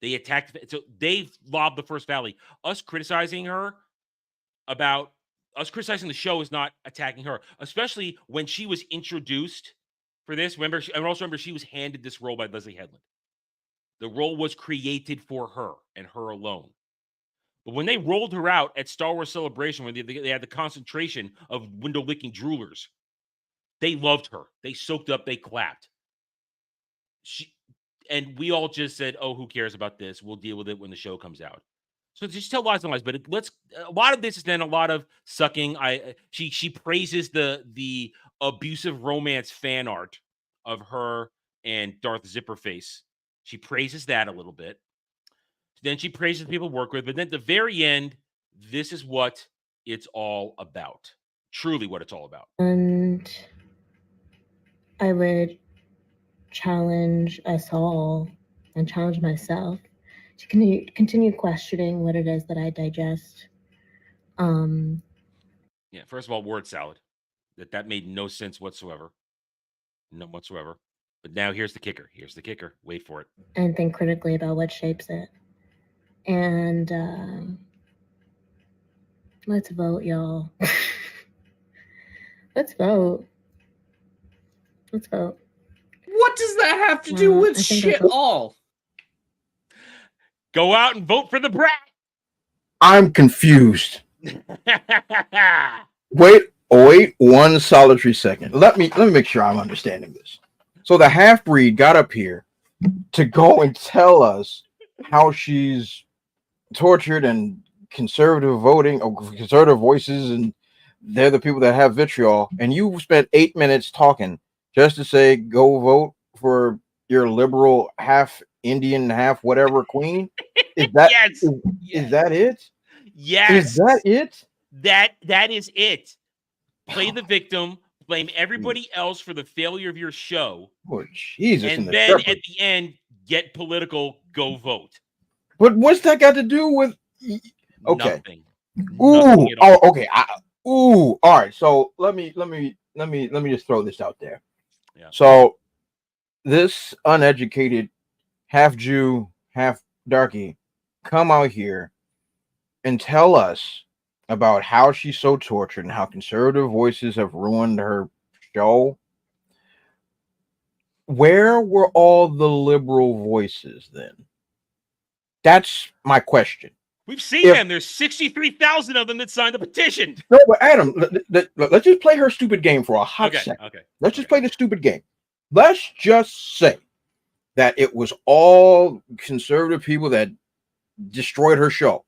They attacked. So they lobbed the first valley. Us criticizing the show is not attacking her, especially when she was introduced for this. Remember, she was handed this role by Leslie Headland. The role was created for her and her alone. But when they rolled her out at Star Wars Celebration, when they had the concentration of window-licking droolers, they loved her. They soaked up. They clapped. And we all just said, "Oh, who cares about this? We'll deal with it when the show comes out." So just tell lies and lies. But a lot of this is then a lot of sucking. She praises the abusive romance fan art of her and Darth Zipperface. She praises that a little bit. Then she praises the people work with. But then at the very end, this is what it's all about. Truly what it's all about. And I would challenge us all and challenge myself to continue questioning what it is that I digest. Yeah, first of all, word salad. That made no sense whatsoever. None whatsoever. But now here's the kicker. Wait for it. And think critically about what shapes it. And let's vote, y'all. Let's vote. What does that have to do with shit all? Go out and vote for the brat. I'm confused. Wait one solitary second. Let me make sure I'm understanding this. So the half-breed got up here to go and tell us how she's tortured and conservative voting or conservative voices, and they're the people that have vitriol, and you spent 8 minutes talking just to say go vote for your liberal half Indian half whatever queen. Is that yes. Is that it? Yes. Is that it? That is it. Play the victim, blame everybody else for the failure of your show. Oh, Jesus. And then at the end, get political, go vote. But what's that got to do with okay. Nothing. Ooh, okay. All right. So let me just throw this out there. Yeah. So this uneducated half Jew, half darky come out here and tell us about how she's so tortured and how conservative voices have ruined her show. Where were all the liberal voices then? That's my question. We've seen them. There's 63,000 of them that signed the petition. No, but Adam, let's just play her stupid game for a hot second. Okay. Let's just play the stupid game. Let's just say that it was all conservative people that destroyed her show.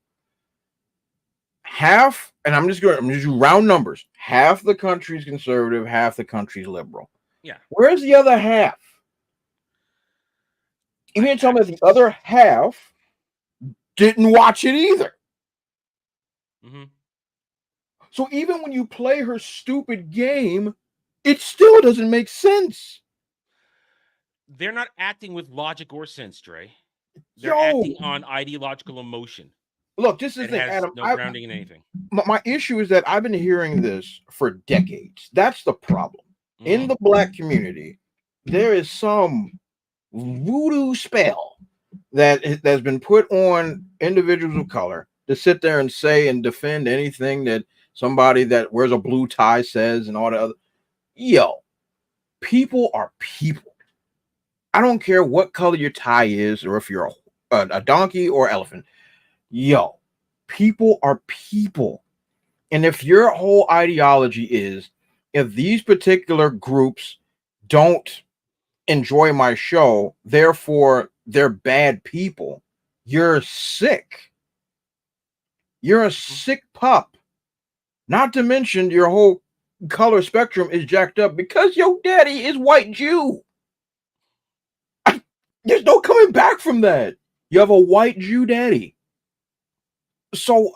Half, and I'm just going to do round numbers. Half the country's conservative, half the country's liberal. Yeah. Where's the other half? You mean to tell me the other half didn't watch it either? Mm-hmm. So even when you play her stupid game, it still doesn't make sense. They're not acting with logic or sense, Dre. They're acting on ideological emotion. Look, this is the thing, Adam. No grounding in anything. My issue is that I've been hearing this for decades. That's the problem. In the black community, there is some voodoo spell that's been put on individuals of color to sit there and say and defend anything that somebody that wears a blue tie says and all the other. Yo, people are people. I don't care what color your tie is or if you're a donkey or elephant. Yo, people are people. And if your whole ideology is, if these particular groups don't enjoy my show, therefore they're bad people, you're sick. You're a sick pup. Not to mention your whole color spectrum is jacked up because your daddy is white Jew. There's no coming back from that. You have a white Jew daddy. So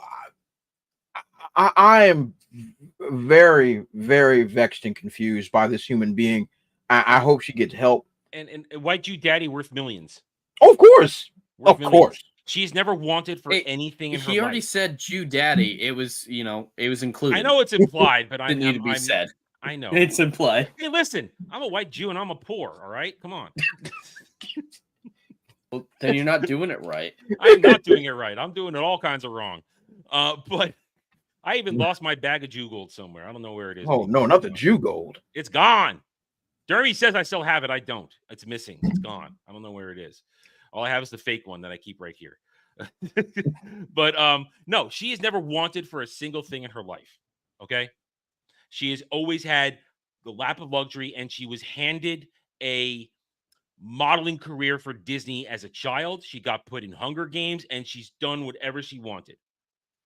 I am very, very vexed and confused by this human being. I hope she gets help. And white Jew daddy worth millions. Oh, of course. Worth Of millions. course. She's never wanted for anything in her life. He already said Jew daddy. It was, it was included. I know it's implied, but Didn't need to be said. I know. It's implied. Hey, listen, I'm a white Jew and I'm a poor, all right? Come on. Well, then you're not doing it right. I'm not doing it right. I'm doing it all kinds of wrong. But I even lost my bag of Jew gold somewhere. I don't know where it is. Oh, no, not the Jew gold. It's gone. Derby says I still have it. I don't. It's missing. It's gone. I don't know where it is. All I have is the fake one that I keep right here. But no, she has never wanted for a single thing in her life. Okay. She has always had the lap of luxury, and she was handed a modeling career for Disney as a child. She got put in Hunger Games, and she's done whatever she wanted.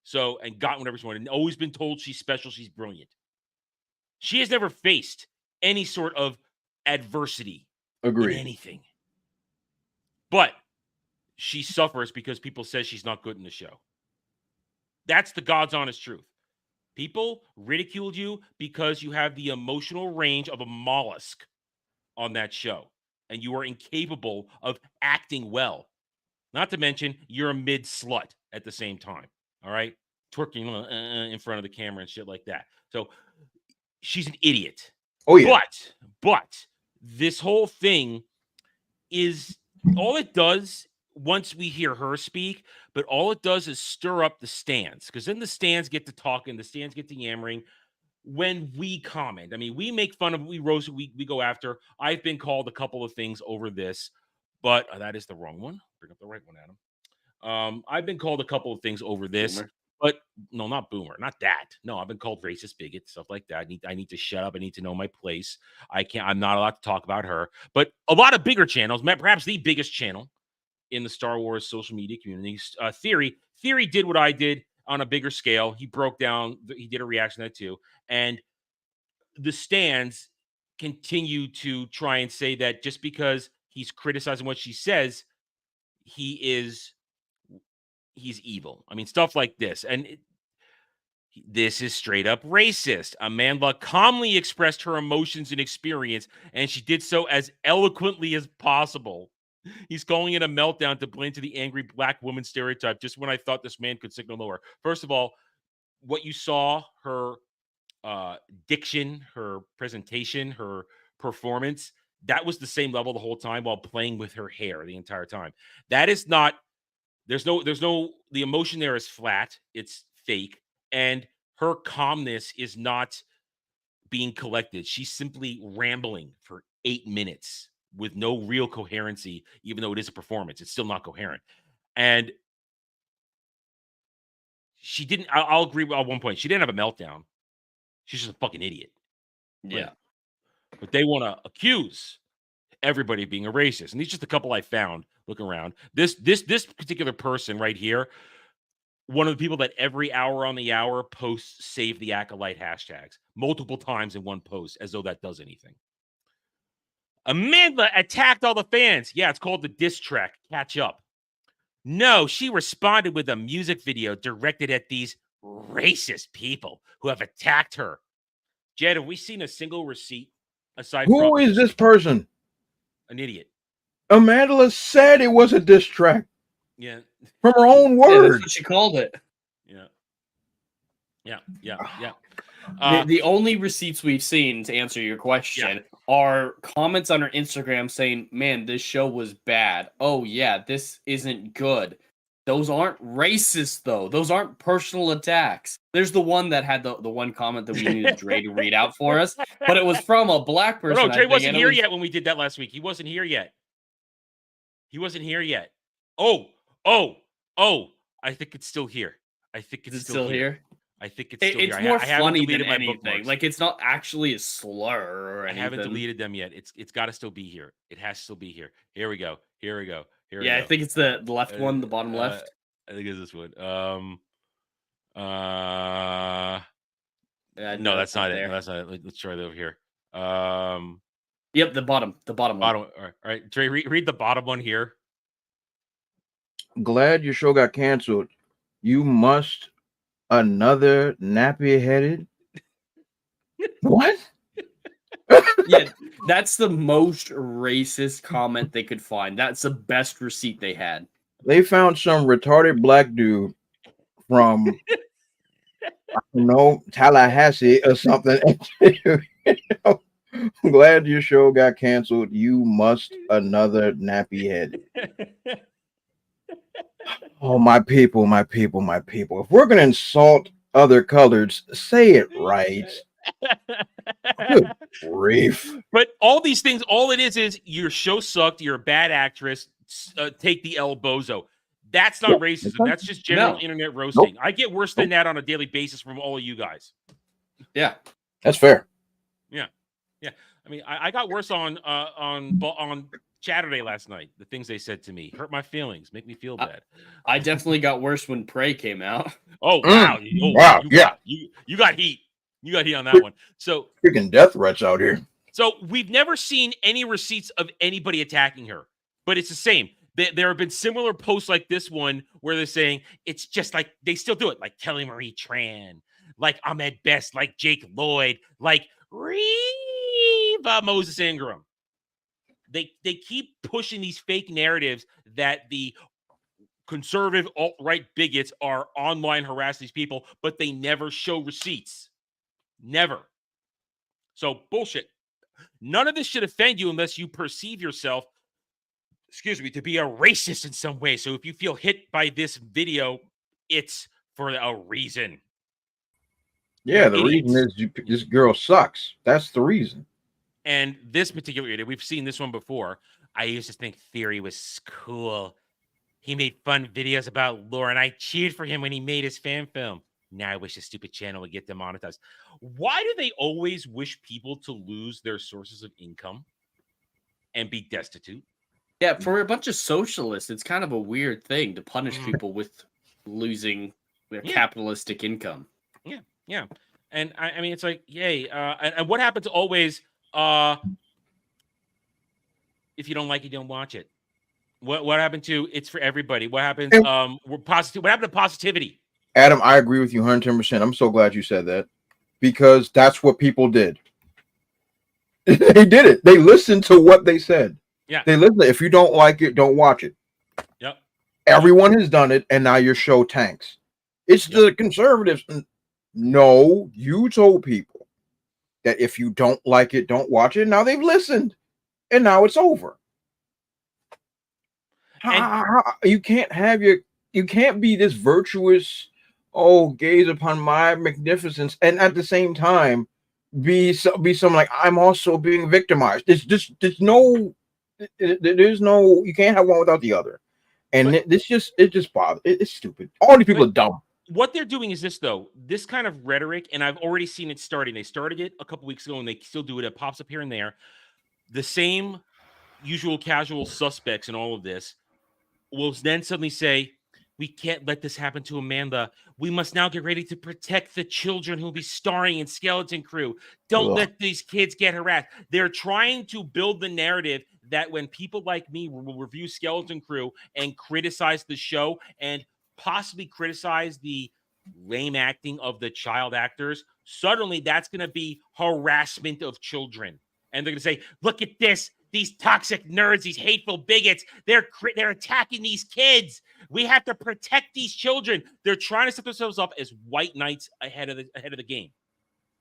So, and gotten whatever she wanted, and always been told she's special, she's brilliant. She has never faced any sort of adversity in anything. But she suffers because people say she's not good in the show. That's the God's honest truth. People ridiculed you because you have the emotional range of a mollusk on that show, and you are incapable of acting well. Not to mention, you're a mid slut at the same time. All right, twerking in front of the camera and shit like that. So she's an idiot. Oh yeah. But this whole thing is all it does. Once we hear her speak, but all it does is stir up the stands, because then the stands get to talking, the stands get to yammering when we comment. I mean, we make fun of, we roast, we go after. I've been called a couple of things over this, but that is the wrong one. Bring up the right one, Adam. I've been called a couple of things over this, Boomer. but no, not boomer, not that. No, I've been called racist, bigot, stuff like that. I need to shut up. I need to know my place. I'm not allowed to talk about her, but a lot of bigger channels, perhaps the biggest channel in the Star Wars social media community, Theory did what I did on a bigger scale. He broke down, he did a reaction to that too. And the stands continue to try and say that just because he's criticizing what she says, he's evil. I mean, stuff like this. And this is straight up racist. Amandla calmly expressed her emotions and experience, and she did so as eloquently as possible. He's calling it a meltdown to blame to the angry black woman stereotype just when I thought this man could signal lower. First of all, what you saw, her diction, her presentation, her performance, that was the same level the whole time while playing with her hair the entire time. That is not, there's no, the emotion there is flat. It's fake. And her calmness is not being collected. She's simply rambling for 8 minutes with no real coherency, even though it is a performance. It's still not coherent. And she didn't, I'll agree at one point, she didn't have a meltdown. She's just a fucking idiot. Yeah. But they want to accuse everybody of being a racist. And these are just a couple I found looking around. This particular person right here, one of the people that every hour on the hour posts save the acolyte hashtags multiple times in one post, as though that does anything. Amandla attacked all the fans. Yeah, it's called the diss track. Catch up. No, she responded with a music video directed at these racist people who have attacked her. Jed, have we seen a single receipt aside from... Who is this person? An idiot. Amandla said it was a diss track. Yeah. From her own Yeah, that's words. what she called it. Yeah. The only receipts we've seen, to answer your question, are comments on her Instagram saying, man, this show was bad. Oh, yeah, this isn't good. Those aren't racist, though. Those aren't personal attacks. There's the one that had the one comment that we needed Dre to read out for us, but it was from a black person. No, Dre wasn't here yet when we did that last week. He wasn't here yet. Oh, I think it's still here. Is it still here? I think it's still It's here. more I haven't funny than deleted my anything. bookmarks. Like it's not actually a slur or I anything. haven't deleted them yet. It's got to still be here. It has to still be here. Here we go. Here we go. Here we go. Yeah, I think it's the left one, the bottom left. I think it's this one. Yeah, no, that's not there. it. No, that's not it. Let's try it over here. Yep, the bottom one. All right, Dre, read the bottom one here. Glad your show got canceled. You must another nappy-headed. What? Yeah, that's the most racist comment they could find. That's the best receipt they had. They found some retarded black dude from I don't know, Tallahassee or something. I'm glad your show got canceled. You must another nappy head. Oh, my people, my people, my people. If we're going to insult other colors, say it right. Good grief. But all these things, all it is your show sucked. You're a bad actress. Take the El Bozo. That's not racism. That's just general internet roasting. I get worse than that on a daily basis from all of you guys. Yeah, that's fair. Yeah. I mean, I got worse on Saturday last night. The things they said to me hurt my feelings, make me feel bad. I definitely got worse when Prey came out. Oh wow! Wow! You got heat. You got heat on that one. So freaking death threats out here. So we've never seen any receipts of anybody attacking her, but it's the same. There have been similar posts like this one where they're saying it's just like they still do it, like Kelly Marie Tran, like Ahmed Best, like Jake Lloyd, like Reva Moses Ingram. They keep pushing these fake narratives that the conservative alt-right bigots are online harassing these people, but they never show receipts. Never. So bullshit. None of this should offend you unless you perceive yourself, to be a racist in some way. So if you feel hit by this video, it's for a reason. Yeah, the reason is this girl sucks. That's the reason. And this particular video, we've seen this one before. I used to think Theory was cool. He made fun videos about lore, and I cheered for him when he made his fan film. Now I wish his stupid channel would get demonetized. Why do they always wish people to lose their sources of income and be destitute? Yeah, for a bunch of socialists, it's kind of a weird thing to punish people with losing their capitalistic income. Yeah. And I mean, it's like, yay. And what happens always, if you don't like it, don't watch it. What happened to it's for everybody? What happens? What happened to positivity? Adam, I agree with you 110%. I'm so glad you said that because that's what people did. They did it. They listened to what they said. Yeah. They listen. If you don't like it, don't watch it. Yep. Everyone has done it, and now your show tanks. It's the conservatives. No, you told people that if you don't like it, don't watch it. Now they've listened, and now it's over. You can't be this virtuous, gaze upon my magnificence, and at the same time be some like I'm also being victimized. There's no, you can't have one without the other. And it just bothers. It's stupid. All these people are dumb. What they're doing is this, though. This kind of rhetoric, and I've already seen it starting. They started it a couple weeks ago, and they still do it. It pops up here and there. The same usual casual suspects in all of this will then suddenly say, we can't let this happen to Amanda. We must now get ready to protect the children who will be starring in Skeleton Crew. Don't let these kids get harassed. They're trying to build the narrative that when people like me will review Skeleton Crew and criticize the show and possibly criticize the lame acting of the child actors, suddenly that's going to be harassment of children. And they're going to say, look at this. These toxic nerds, these hateful bigots, they're attacking these kids. We have to protect these children. They're trying to set themselves up as white knights ahead of the game.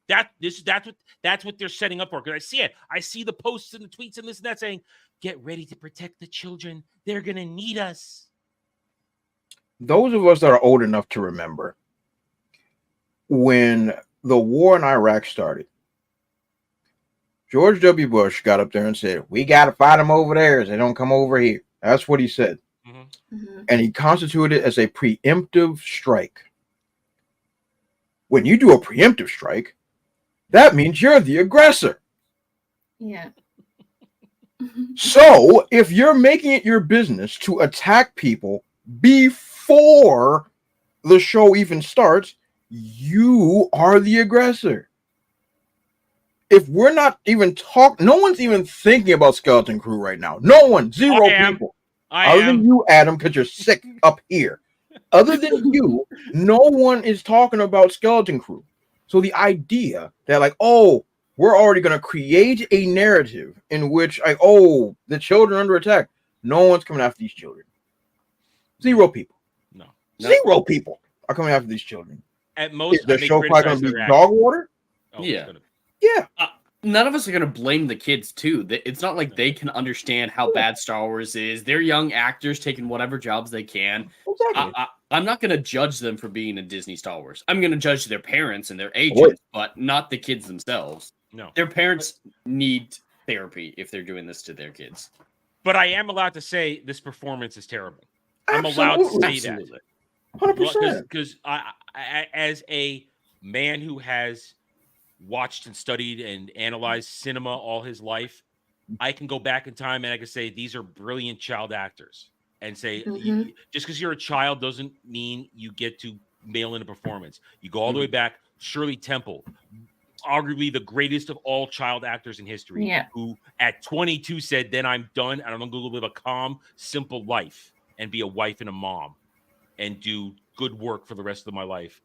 That's what they're setting up for. Because I see it. I see the posts and the tweets and this and that saying, get ready to protect the children. They're going to need us. Those of us that are old enough to remember when the war in Iraq started, George W. Bush got up there and said, we got to fight them over there as they don't come over here. That's what he said. Mm-hmm. And he constituted it as a preemptive strike. When you do a preemptive strike, that means you're the aggressor. Yeah. So if you're making it your business to attack people before the show even starts, you are the aggressor. If we're not even no one's even thinking about Skeleton Crew right now. No one, zero people. Other than you, Adam, because you're sick up here. Other than you, no one is talking about Skeleton Crew. So the idea that like, oh, we're already going to create a narrative in which like, oh, the children are under attack. No one's coming after these children. Zero people. No. Zero people are coming after these children. At most, is the show probably going to be dog water? Oh, yeah. Yeah. None of us are going to blame the kids, too. It's not like they can understand how bad Star Wars is. They're young actors taking whatever jobs they can. Exactly. I'm not going to judge them for being in Disney Star Wars. I'm going to judge their parents and their agents, but not the kids themselves. No. Their parents need therapy if they're doing this to their kids. But I am allowed to say this performance is terrible. I'm allowed to say that. 100%. Because I, as a man who has watched and studied and analyzed cinema all his life, I can go back in time and I can say these are brilliant child actors and say just because you're a child doesn't mean you get to mail in a performance. You go all the way back. Shirley Temple, arguably the greatest of all child actors in history, who at 22 said, then I'm done and I'm going to live a calm, simple life and be a wife and a mom and do good work for the rest of my life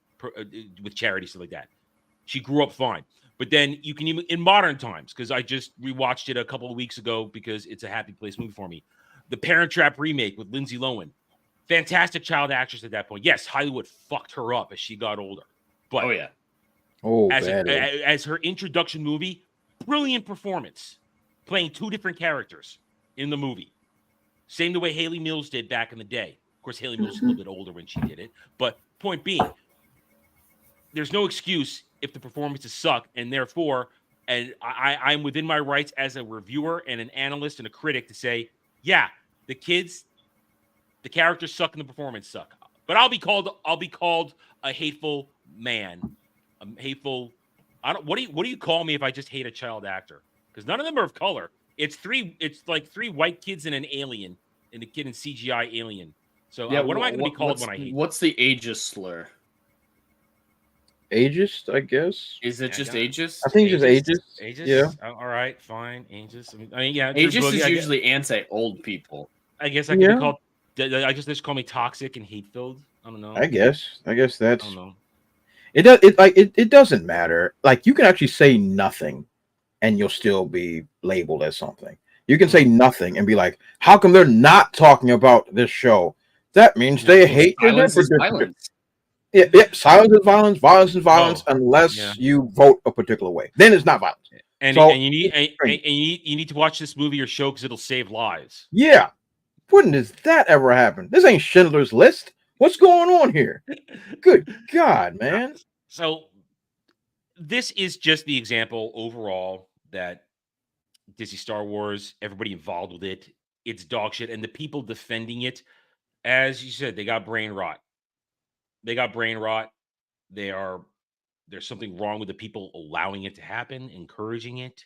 with charity, stuff like that. She grew up fine. But then you can even, in modern times, because I just rewatched it a couple of weeks ago because it's a happy place movie for me. The Parent Trap remake with Lindsay Lohan. Fantastic child actress at that point. Yes, Hollywood fucked her up as she got older. But as her introduction movie, brilliant performance. Playing two different characters in the movie. Same the way Haley Mills did back in the day. Of course, Haley Mills was a little bit older when she did it. But point being, there's no excuse if the performances suck, and therefore, and I'm within my rights as a reviewer and an analyst and a critic to say, yeah, the characters suck and the performance suck. But I'll be called a hateful man, a hateful. What do you call me if I just hate a child actor? Because none of them are of color. It's like three white kids and an alien, and a kid in CGI alien. So what am I going to be called when I hate? What's the ageist slur? Ageist, I guess. Is it just ageist? I think just ageist. Ageist? Yeah. All right, fine. Ageist. I mean, yeah. Ageist is usually anti-old people. I guess I could be called. I guess they just call me toxic and hate-filled. I don't know. I guess that's. I don't know. It doesn't matter. Like you can actually say nothing, and you'll still be labeled as something. You can say nothing and be like, "How come they're not talking about this show?" That means they hate violence is violence. Yeah, silence is violence. Violence is violence unless you vote a particular way. Then it's not violence. And you need to watch this movie or show because it'll save lives. Yeah, when does that ever happen? This ain't Schindler's List. What's going on here? Good God, man. So this is just the example overall that Disney Star Wars, everybody involved with it, it's dog shit, and the people defending it, as you said, they got brain rot. There's something wrong with the people allowing it to happen, encouraging it.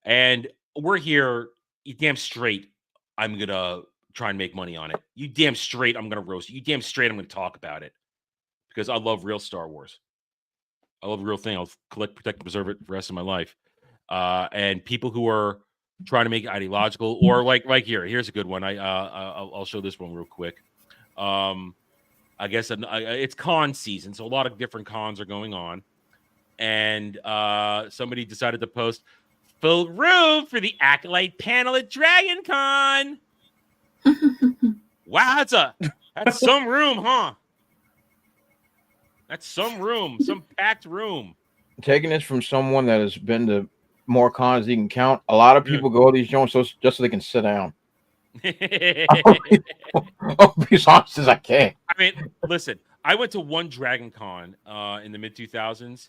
And we're here, you damn straight, I'm going to try and make money on it. You damn straight, I'm going to roast it. You damn straight, I'm going to talk about it. Because I love real Star Wars. I love the real thing. I'll collect, protect, and preserve it for the rest of my life. And people who are trying to make it ideological, or like here's a good one. I'll show this one real quick. I guess it's con season, so a lot of different cons are going on. And somebody decided to post full room for the Acolyte panel at Dragon Con. Wow, that's some room, huh? That's some room, some packed room. Taking this from someone that has been to more cons than you can count, a lot of people go to these joints just so they can sit down. I'll be as honest as I can. I mean, listen, I went to one Dragon Con in the mid 2000s,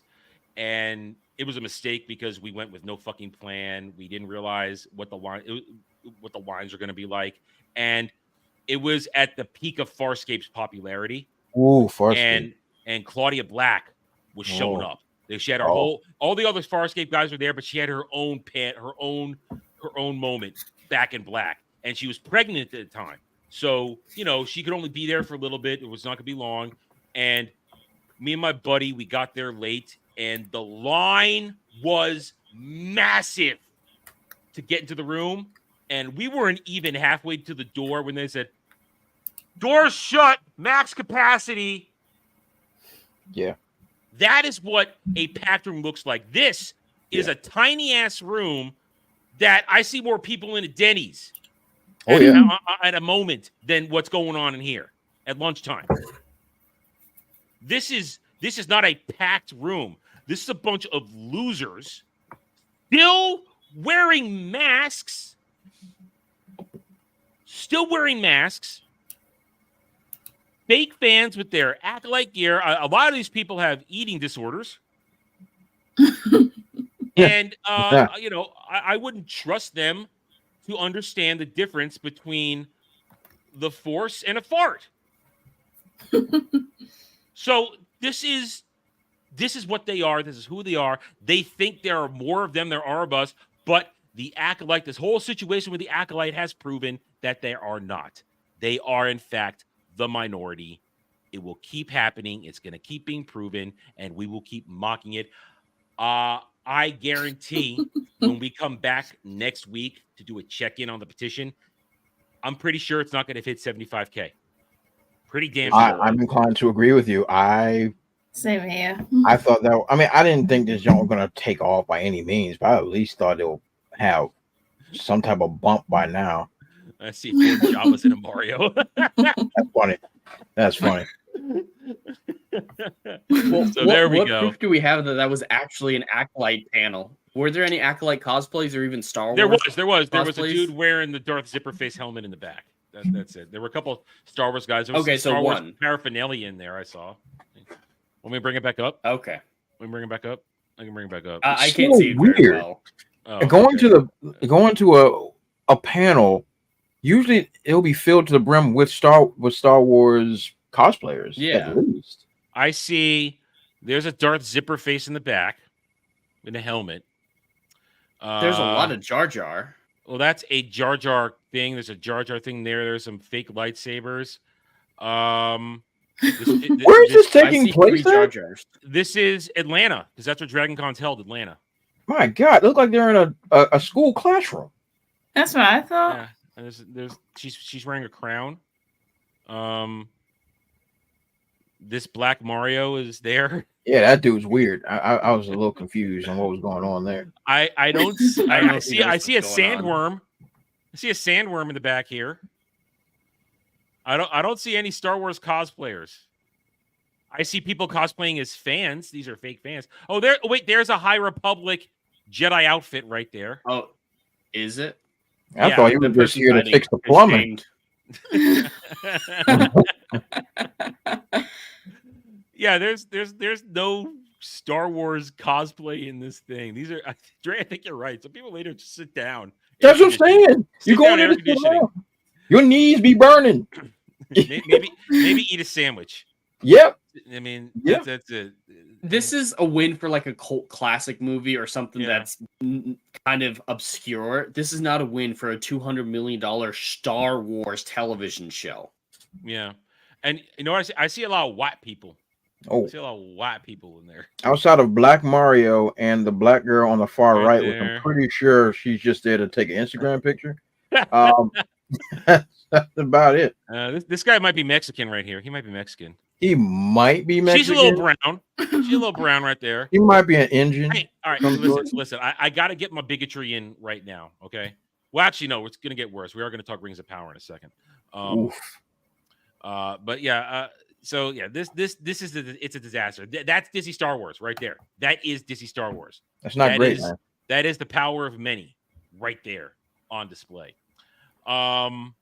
and it was a mistake because we went with no fucking plan. We didn't realize what the lines are going to be like, and it was at the peak of Farscape's popularity. Ooh, Farscape. And Claudia Black was showing up. She had her all the other Farscape guys were there, but she had her own moment back in black. And she was pregnant at the time. So, she could only be there for a little bit. It was not going to be long. And me and my buddy, we got there late, and the line was massive to get into the room. And we weren't even halfway to the door when they said, "Doors shut, max capacity." Yeah. That is what a packed room looks like. This is a tiny-ass room that I see more people in a Denny's at a moment than what's going on in here at lunchtime. This is not a packed room. This is a bunch of losers still wearing masks. Fake fans with their acolyte gear. A lot of these people have eating disorders. And, I wouldn't trust them to understand the difference between the Force and a fart. So this is what they are. This is who they are. They think there are more of them than there are of us, but the acolyte, this whole situation with the acolyte has proven that they are not. They are, in fact, the minority. It will keep happening. It's going to keep being proven, and we will keep mocking it. I guarantee when we come back next week to do a check-in on the petition, I'm pretty sure it's not going to hit 75K. Pretty damn sure. I'm inclined to agree with you. Same here. I thought that. I mean, I didn't think this joint was going to take off by any means, but I at least thought it would have some type of bump by now. I see 4 Jawas in a Mario. That's funny. So there we go. What proof do we have that was actually an acolyte panel? Were there any acolyte cosplays or even Star Wars? There was a dude wearing the Darth Zipperface helmet in the back. That's it. There were a couple of Star Wars guys. There was Star Wars paraphernalia in there. I saw. Want me to bring it back up? Okay. Let me bring it back up. I can bring it back up. I can't see it very well. Going to a panel. Usually it'll be filled to the brim with Star Wars cosplayers. Yeah. At least. I see there's a Darth Zipperface in the back with a helmet. There's a lot of Jar Jar. Well, that's a Jar Jar thing. There's a Jar Jar thing there. There's some fake lightsabers. Where is this taking place? This is Atlanta, because that's where Dragon Con's held, Atlanta. My God, they look like they're in a school classroom. That's what I thought. Yeah. And she's wearing a crown. This Black Mario is there. Yeah, that dude's weird. I was a little confused on what was going on there. I see a sandworm. I see a sandworm in the back here. I don't see any Star Wars cosplayers. I see people cosplaying as fans. These are fake fans. There's a High Republic Jedi outfit right there. Oh, is it? I thought you were just here to fix the plumbing. Yeah, there's no Star Wars cosplay in this thing. These are Dre, I think you're right. Some people later just sit down. That's what I'm saying. You're going into conditioning. Your knees be burning. maybe eat a sandwich. Yep. I mean, yep. That's it. This is a win for like a cult classic movie or something that's kind of obscure. This is not a win for a $200 million Star Wars television show. Yeah. And you know what I see a lot of white people. I see a lot of white people in there. Outside of Black Mario and the black girl on the far right, which I'm pretty sure she's just there to take an Instagram picture. That's about it. This guy might be Mexican right here. He might be Mexican. He might be Mexican. She's a little brown. She's a little brown right there. He might be an Indian. Hey, all right, listen. I got to get my bigotry in right now, okay? Well, actually, no. It's going to get worse. We are going to talk Rings of Power in a second. But yeah. So yeah, this is it's a disaster. That's Disney Star Wars right there. That is Disney Star Wars. That's not great, man. That is the power of many right there on display. Okay.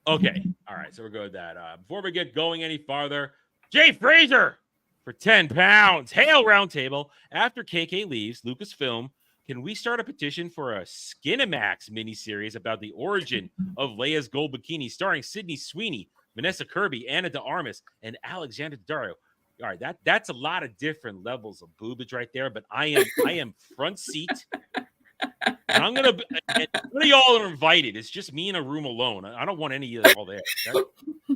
All right. So we're good with that. Before we get going any farther, Jay Fraser for 10 pounds. Hail Roundtable. After KK leaves Lucasfilm, can we start a petition for a Skinemax miniseries about the origin of Leia's gold bikini starring Sydney Sweeney, Vanessa Kirby, Anna de Armas, and Alexander Daddario? All right, that's a lot of different levels of boobage right there. But I am front seat, and I'm gonna. And none of y'all are invited. It's just me in a room alone. I don't want any of y'all there.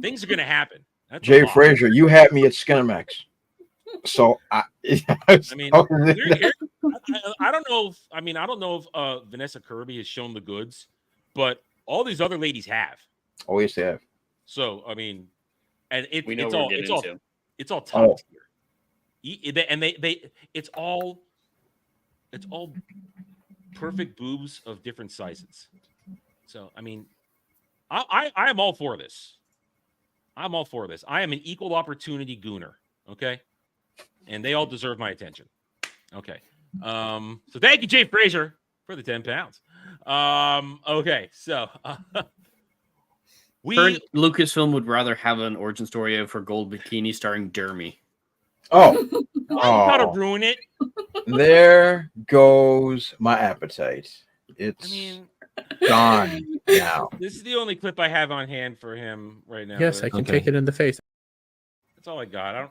Things are gonna happen. That's Jay Frazier, you had me at Skinemax. So I mean, I don't know if I don't know if Vanessa Kirby has shown the goods, but all these other ladies have. Oh, yes, they have. So I mean, and it's all top tier. And it's all perfect boobs of different sizes. So I mean, I am all for this. I'm all for this. I am an equal opportunity gooner. Okay. And they all deserve my attention. Okay. So thank you, Jay Frazier, for the 10 pounds. Okay. So Lucasfilm would rather have an origin story for Gold Bikini starring Dermy. Oh. Gotta ruin it. There goes my appetite. It's gone now. This is the only clip I have on hand for him right now. Yes, I can take it in the face. That's all I got. I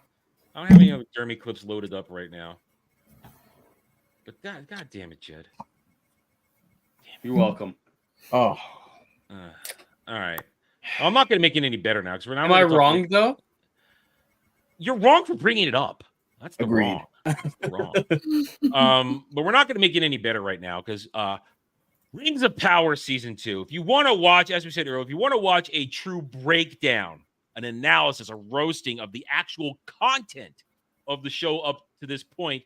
don't have any other Jeremy clips loaded up right now. But God damn it, Jed. You're welcome. Oh. All right. I'm not going to make it any better now because we're not. Am I wrong though? You're wrong for bringing it up. That's the Agreed. wrong. But we're not going to make it any better right now because Rings of Power Season 2. If you want to watch, as we said earlier, if you want to watch a true breakdown, an analysis, a roasting of the actual content of the show up to this point,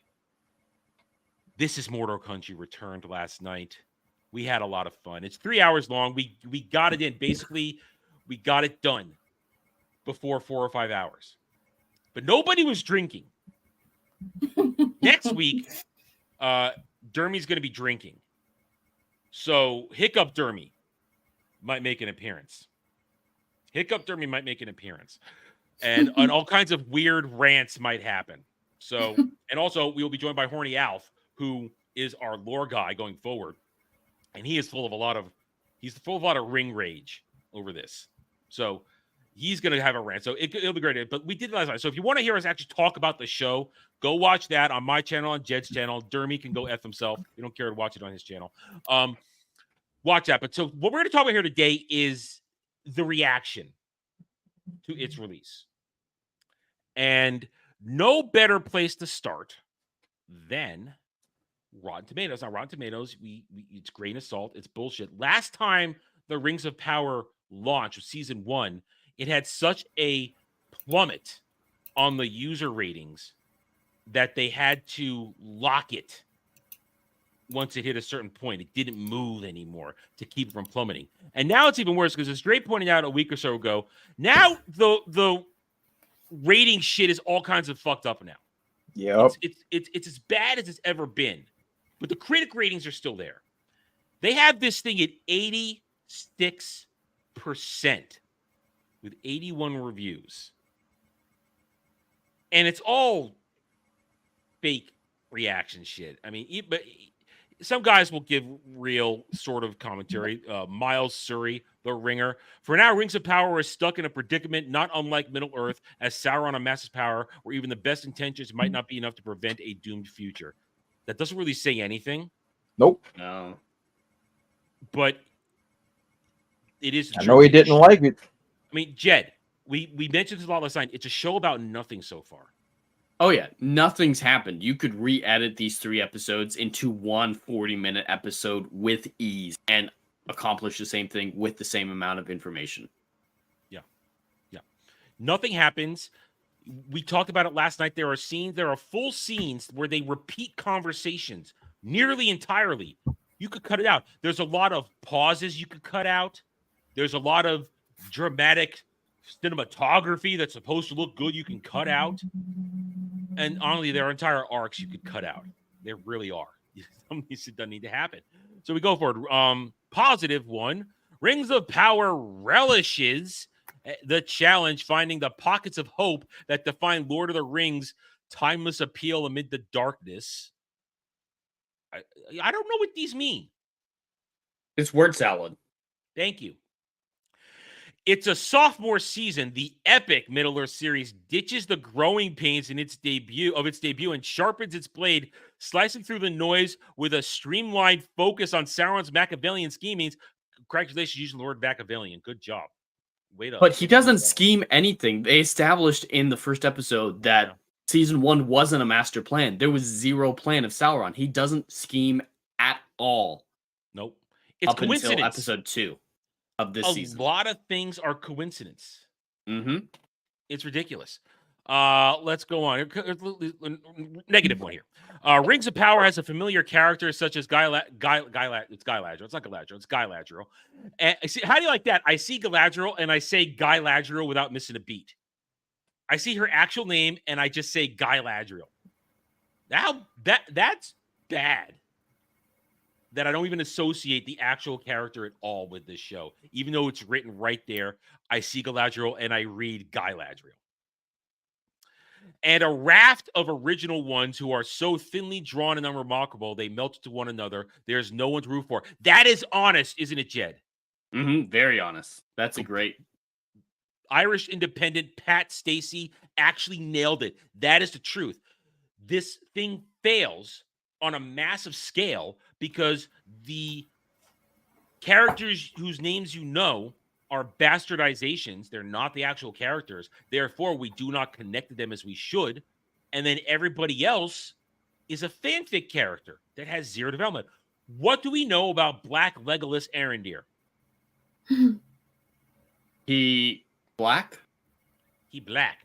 This Is Mordor Country returned last night. We had a lot of fun. It's 3 hours long. We got it in. Basically, we got it done before 4 or 5 hours. But nobody was drinking. Next week, Dermy's going to be drinking. So Hiccup Dermy might make an appearance. And all kinds of weird rants might happen. So, and also we will be joined by Horny Alf, who is our lore guy going forward. And he is full of a lot of ring rage over this. So he's going to have a rant. So it'll be great. But we did it last night. So if you want to hear us actually talk about the show, go watch that on my channel, on Jed's channel. Dermy can go F himself. We don't care to watch it on his channel. Watch that. But so what we're going to talk about here today is the reaction to its release. And no better place to start than Rotten Tomatoes. Now, Rotten Tomatoes, it's grain of salt. It's bullshit. Last time the Rings of Power launched with season 1, it had such a plummet on the user ratings that they had to lock it once it hit a certain point. It didn't move anymore to keep it from plummeting. And now it's even worse because as Dre pointed out a week or so ago, now the rating shit is all kinds of fucked up now. Yep. It's as bad as it's ever been. But the critic ratings are still there. They have this thing at 86% with 81 reviews. And it's all fake reaction shit. I mean, but some guys will give real sort of commentary. Miles Surrey, the Ringer. For now, Rings of Power is stuck in a predicament not unlike Middle-earth, as Sauron amasses power, where even the best intentions might not be enough to prevent a doomed future. That doesn't really say anything. Nope. No. But it is. I know he didn't like it. I mean, Jed, we mentioned this a lot last night. It's a show about nothing so far. Oh, yeah. Nothing's happened. You could re-edit these 3 episodes into one 40-minute episode with ease and accomplish the same thing with the same amount of information. Yeah. Nothing happens. We talked about it last night. There are full scenes where they repeat conversations nearly entirely. You could cut it out. There's a lot of pauses you could cut out. There's a lot of dramatic cinematography that's supposed to look good you can cut out. And honestly, there are entire arcs you could cut out. There really are. Some of these doesn't need to happen. So we go forward. Positive one. Rings of Power relishes the challenge, finding the pockets of hope that define Lord of the Rings' timeless appeal amid the darkness. I don't know what these mean. It's word salad. Thank you. It's a sophomore season. The epic Middle-earth series ditches the growing pains in its debut and sharpens its blade, slicing through the noise with a streamlined focus on Sauron's Machiavellian schemings. Congratulations using the word Machiavellian. Good job. Wait up. But he doesn't scheme anything. They established in the first episode that season 1 wasn't a master plan. There was zero plan of Sauron. He doesn't scheme at all. Nope. It's coincidence. Until episode 2 of this season. A lot of things are coincidence. Mm-hmm. It's ridiculous. Let's go on. Negative one here. Rings of Power has a familiar character such as Galadriel. It's Galadriel. It's not Galadriel. It's Galadriel. And see, how do you like that? I see Galadriel and I say Galadriel without missing a beat. I see her actual name and I just say Galadriel. Now that's bad. That I don't even associate the actual character at all with this show. Even though it's written right there, I see Galadriel and I read Galadriel. And a raft of original ones who are so thinly drawn and unremarkable, they melt to one another. There's no one to root for. That is honest, isn't it, Jed? Mm-hmm. Very honest. That's a great... Irish independent Pat Stacey actually nailed it. That is the truth. This thing fails on a massive scale because the characters whose names you know are bastardizations. They're not the actual characters. Therefore, we do not connect to them as we should. And then everybody else is a fanfic character that has zero development. What do we know about Black Legolas Arendir? He black? He black.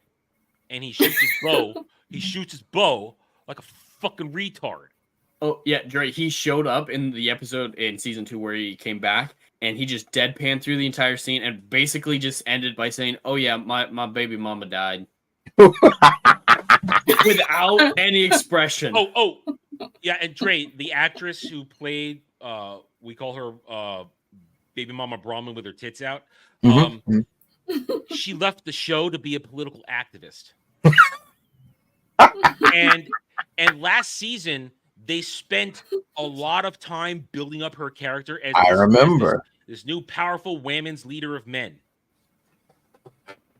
And he shoots his bow. He shoots his bow like a fucking retard. Oh, yeah, Dre, he showed up in the episode in season 2 where he came back, and he just deadpanned through the entire scene and basically just ended by saying, oh, yeah, my baby mama died. Without any expression. Oh, yeah, and Dre, the actress who played, we call her baby mama Brahmin with her tits out, she left the show to be a political activist. And last season, they spent a lot of time building up her character as I remember this new powerful women's leader of men.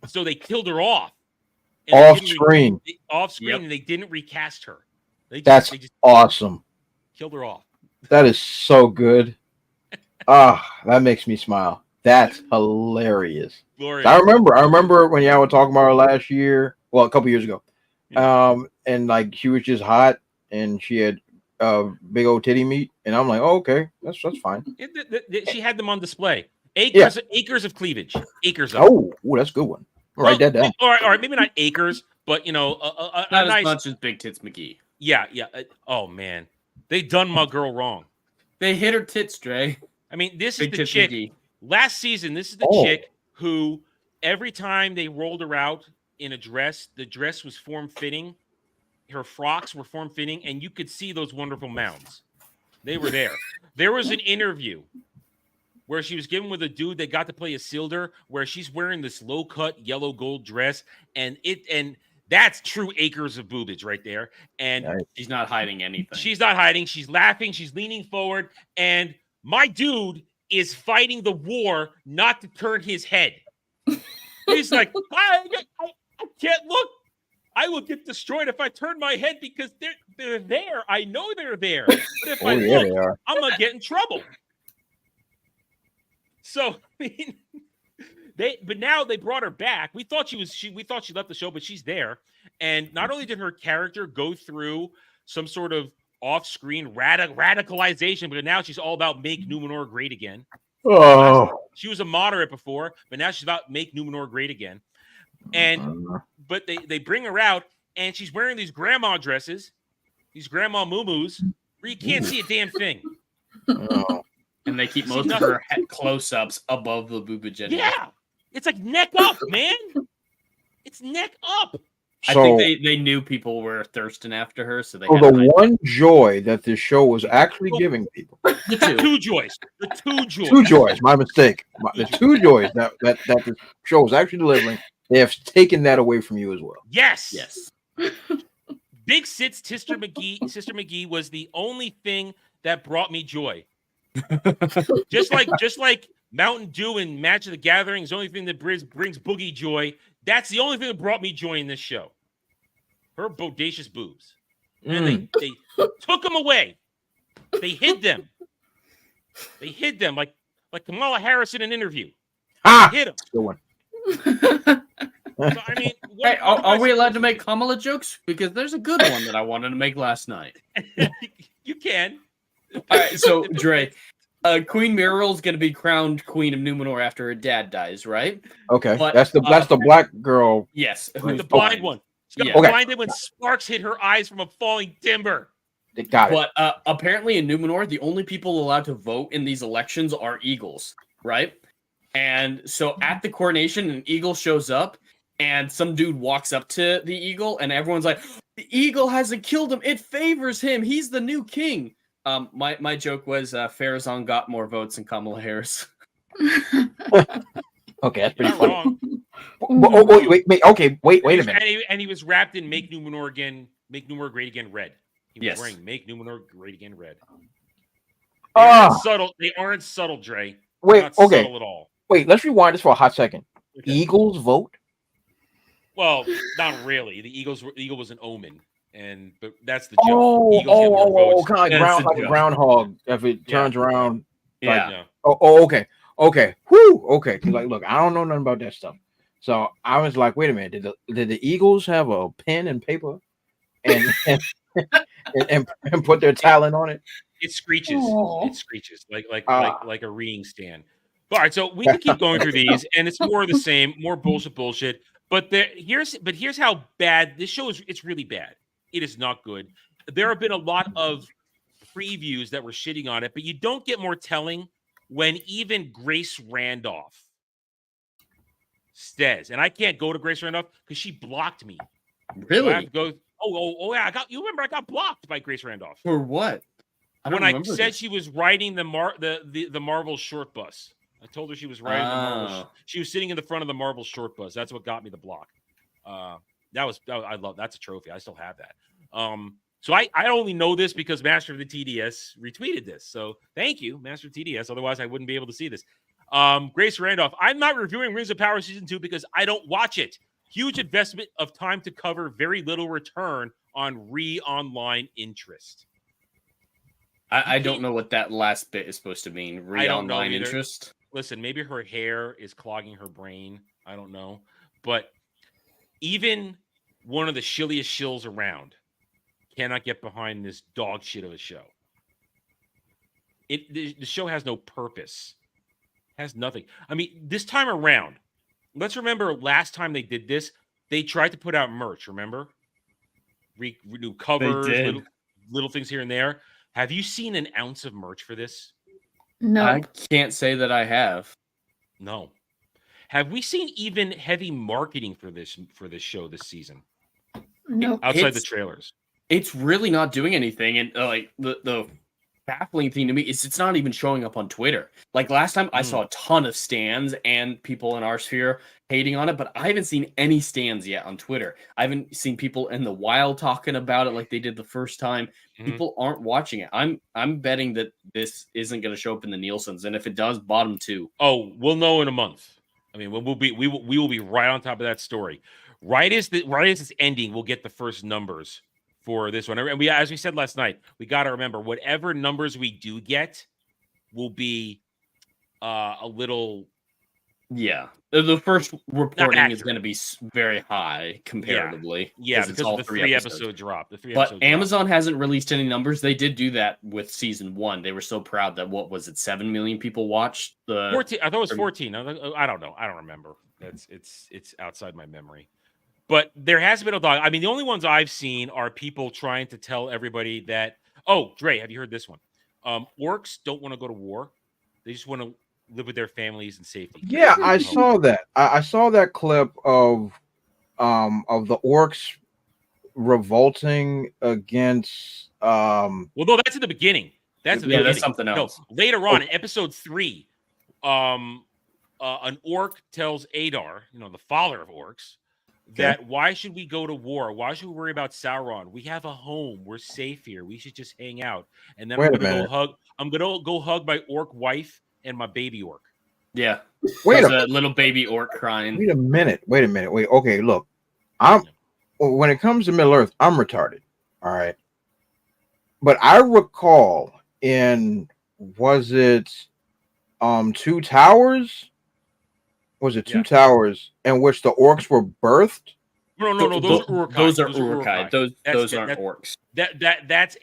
So they killed her off. Off screen, and they didn't recast her. They just awesome. Killed her off. That is so good. That makes me smile. That's hilarious. Glorious. I remember when y'all were talking about her last year. Well, a couple years ago. Yeah. And like she was just hot, and she had big old titty meat, and I'm like, oh, okay, that's fine. She had them on display. Acres of cleavage. Acres of. Oh, that's a good one. Write that down. All right, maybe not acres, but not as much as Big Tits McGee. Yeah. Oh man, they done my girl wrong. They hit her tits, Dre. I mean, this Big is the Tits chick. McGee. Last season, this is the chick who every time they rolled her out in a dress, the dress was form-fitting. Her frocks were form-fitting, and you could see those wonderful mounds. They were there. There was an interview where she was given with a dude that got to play Isildur, where she's wearing this low-cut yellow gold dress, and that's true acres of boobage right there. And she's not hiding anything. She's not hiding. She's laughing. She's leaning forward, and my dude is fighting the war not to turn his head. He's like, I can't look. I will get destroyed if I turn my head because they're there. I know they're there. But if I look, I'm gonna get in trouble. So I mean, but now they brought her back. We thought she left the show, but she's there. And not only did her character go through some sort of off-screen radicalization, but now she's all about make Numenor great again. Oh, she was a moderate before, but now she's about make Numenor great again. And but they bring her out, and she's wearing these grandma dresses, these grandma muumuus, where you can't see a damn thing. And they keep most of her head close-ups above the boobage. Yeah, it's like neck up, man. It's neck up. I think they knew people were thirsting after her, so they. The one joy that this show was actually giving people. The two joys. Two joys. My mistake. The two joys that the show was actually delivering. They have taken that away from you as well. Yes. Big Sit's Sister McGee was the only thing that brought me joy. just like Mountain Dew and Match of the Gathering is the only thing that brings Boogie joy. That's the only thing that brought me joy in this show. Her bodacious boobs. And they took them away. They hid them. They hid them like Kamala Harris in an interview. They hid them. Good one. So, I mean, hey, are we allowed to make Kamala jokes? Because there's a good one that I wanted to make last night. You can. All right, so Dre, Queen Muriel's gonna be crowned Queen of Numenor after her dad dies, right? Okay, But, that's the black girl. Yes, The blind one. She got blinded when sparks hit her eyes from a falling timber. Got it. But apparently in Numenor, the only people allowed to vote in these elections are eagles, right? And so at the coronation, an eagle shows up, and some dude walks up to the eagle, and everyone's like, "The eagle hasn't killed him. It favors him. He's the new king." My joke was Farazan got more votes than Kamala Harris. Okay, that's pretty funny. Wrong. Wait a minute. And he was wrapped in "Make Numenor Great Again" red. He was wearing "Make Numenor Great Again" red. They aren't subtle. They aren't subtle, Dre. Wait, not okay. subtle at all. Wait, let's rewind this for a hot second. Okay. Eagles vote? Well, not really. The eagle was an omen, but that's the joke. Kind of like a groundhog. If it turns around, yeah. Okay. Whoo. Okay. Like, look, I don't know nothing about that stuff. So I was like, wait a minute. Did the Eagles have a pen and paper, and and put their talent on it? It screeches. Aww. It screeches like a reading stand. All right, so we can keep going through these, and it's more of the same, more bullshit. But here's how bad this show is. It's really bad. It is not good. There have been a lot of previews that were shitting on it, but you don't get more telling when even Grace Randolph says, and I can't go to Grace Randolph because she blocked me. Really? So I have to go. Oh yeah, I got blocked by Grace Randolph. For what? When I said she was riding the Marvel short bus. I told her she was riding the Marvel. She was sitting in the front of the Marvel short bus. That's what got me the block. I love that's a trophy. I still have that. So I only know this because Master of the TDS retweeted this. So thank you, Master of TDS. Otherwise, I wouldn't be able to see this. Grace Randolph. I'm not reviewing Rings of Power Season 2 because I don't watch it. Huge investment of time to cover very little return on online interest. I don't know what that last bit is supposed to mean. Online interest. Listen, maybe her hair is clogging her brain. I don't know. But even one of the shilliest shills around cannot get behind this dog shit of a show. The show has no purpose. Has nothing. I mean, this time around, let's remember last time they did this, they tried to put out merch, remember? New covers, little things here and there. Have you seen an ounce of merch for this? No. I can't say that I have. No. Have we seen even heavy marketing for this show this season? No. Outside the trailers. It's really not doing anything. And like the baffling thing to me is it's not even showing up on Twitter. Like last time I saw a ton of stands and people in our sphere hating on it, but I haven't seen any stands yet on Twitter. I haven't seen people in the wild talking about it like they did the first time. People aren't watching it. I'm betting that this isn't going to show up in the Nielsen's, and if it does, bottom 2. Oh, we'll know in a month. I mean, we will be right on top of that story. Right as it's ending, we'll get the first numbers for this one. And as we said last night, we got to remember whatever numbers we do get will be a little. Yeah, the first reporting is going to be very high comparatively. Yeah, because of the 3 episode drop. But Amazon hasn't released any numbers. They did do that with season 1. They were so proud that 7 million people watched the 14. I thought it was 14. I don't know. I don't remember. It's outside my memory. But there has been a dog. I mean, the only ones I've seen are people trying to tell everybody that. Oh, Dre, have you heard this one? Orcs don't want to go to war. They just want to live with their families in safety. Yeah, I saw that. I saw that clip of the orcs revolting against. Well, no, that's in the beginning. That's something else. No, later on in episode 3, an orc tells Adar, the father of orcs, that why should we go to war? Why should we worry about Sauron? We have a home. We're safe here. We should just hang out. And then I'm gonna go hug my orc wife and my baby orc. Yeah. Wait There's a little baby orc crying. Wait a minute. Wait. Okay, look. When it comes to Middle Earth, I'm retarded. All right. But I recall was it Two Towers? Was it Two Towers in which the orcs were birthed? No. Those are Uruk-hai. Those are Uruk-hai. Those aren't orcs. That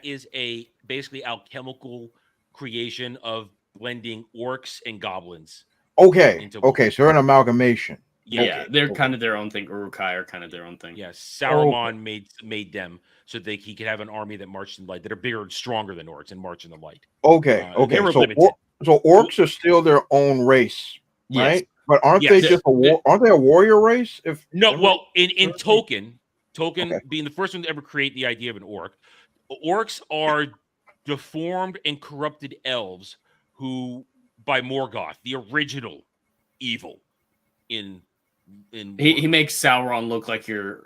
is a basically alchemical creation of blending orcs and goblins. Okay. So they're an amalgamation. Yeah, they're kind of their own thing. Uruk-hai are kind of their own thing. Yes, Saruman made them so that he could have an army that marched in the light, that are bigger and stronger than orcs and march in the light. Okay. They were So orcs are still their own race, right? Yes. But aren't they just aren't they a warrior race? In Tolkien being the first one to ever create the idea of an orc, orcs are deformed and corrupted elves who, by Morgoth, the original evil he makes Sauron look like your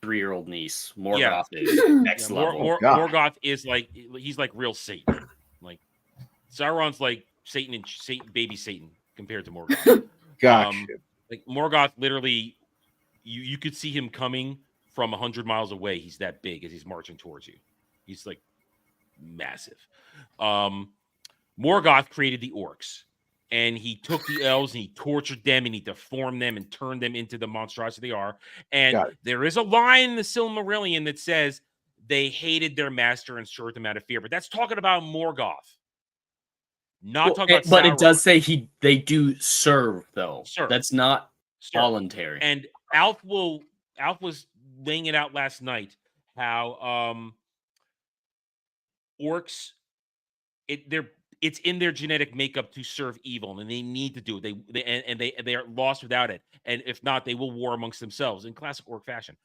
3-year-old niece. Morgoth is next level. Morgoth is he's like real Satan. Like Sauron's like Satan baby Satan compared to Morgoth. Gotcha. Like Morgoth, literally, you could see him coming from 100 miles away. He's that big as he's marching towards you. He's like massive. Morgoth created the orcs, and he took the elves and he tortured them and he deformed them and turned them into the monstrosity they are. And there is a line in the Silmarillion that says they hated their master and served him out of fear. But that's talking about Morgoth. Not talking about but Sauron. it does say they do serve, though. That's not voluntary. And Alf was laying it out last night how orcs it's in their genetic makeup to serve evil, and they need to do it. They are lost without it, and if not, they will war amongst themselves in classic orc fashion.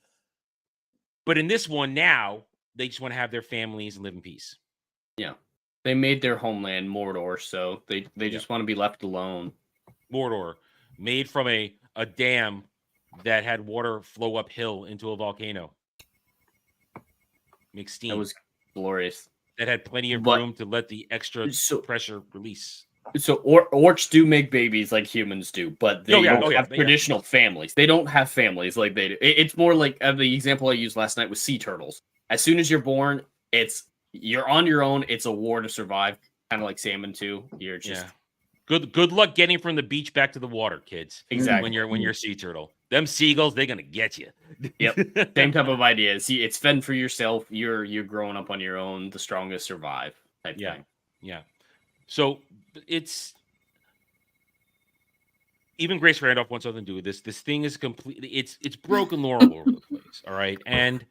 But in this one now, they just want to have their families and live in peace. Yeah, they made their homeland Mordor, so they just want to be left alone. Mordor, made from a dam that had water flow uphill into a volcano. Makes steam. That was glorious. That had plenty of room to let the extra pressure release. So orcs do make babies like humans do, but they don't have traditional families. They don't have families like they do. It's more like the example I used last night was sea turtles. As soon as you're born, you're on your own. It's a war to survive, kind of like salmon too. You're just good luck getting from the beach back to the water, kids. Exactly. When you're a sea turtle. Them seagulls, they're gonna get you. Yep. Same type of idea. See, it's fend for yourself. You're growing up on your own. The strongest survive. Type thing. Yeah. So it's even Grace Randolph wants something to do with this. This thing is completely it's broken lore all over the place. All right. And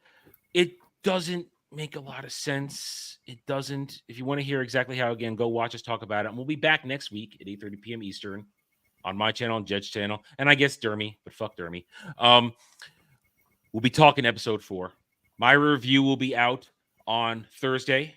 it doesn't make a lot of sense. It doesn't. If you want to hear exactly how, again, go watch us talk about it. And we'll be back next week at 8:30 p.m. Eastern. On my channel and Jed's channel, and I guess Dermy, but fuck Dermy. We'll be talking episode 4. My review will be out on Thursday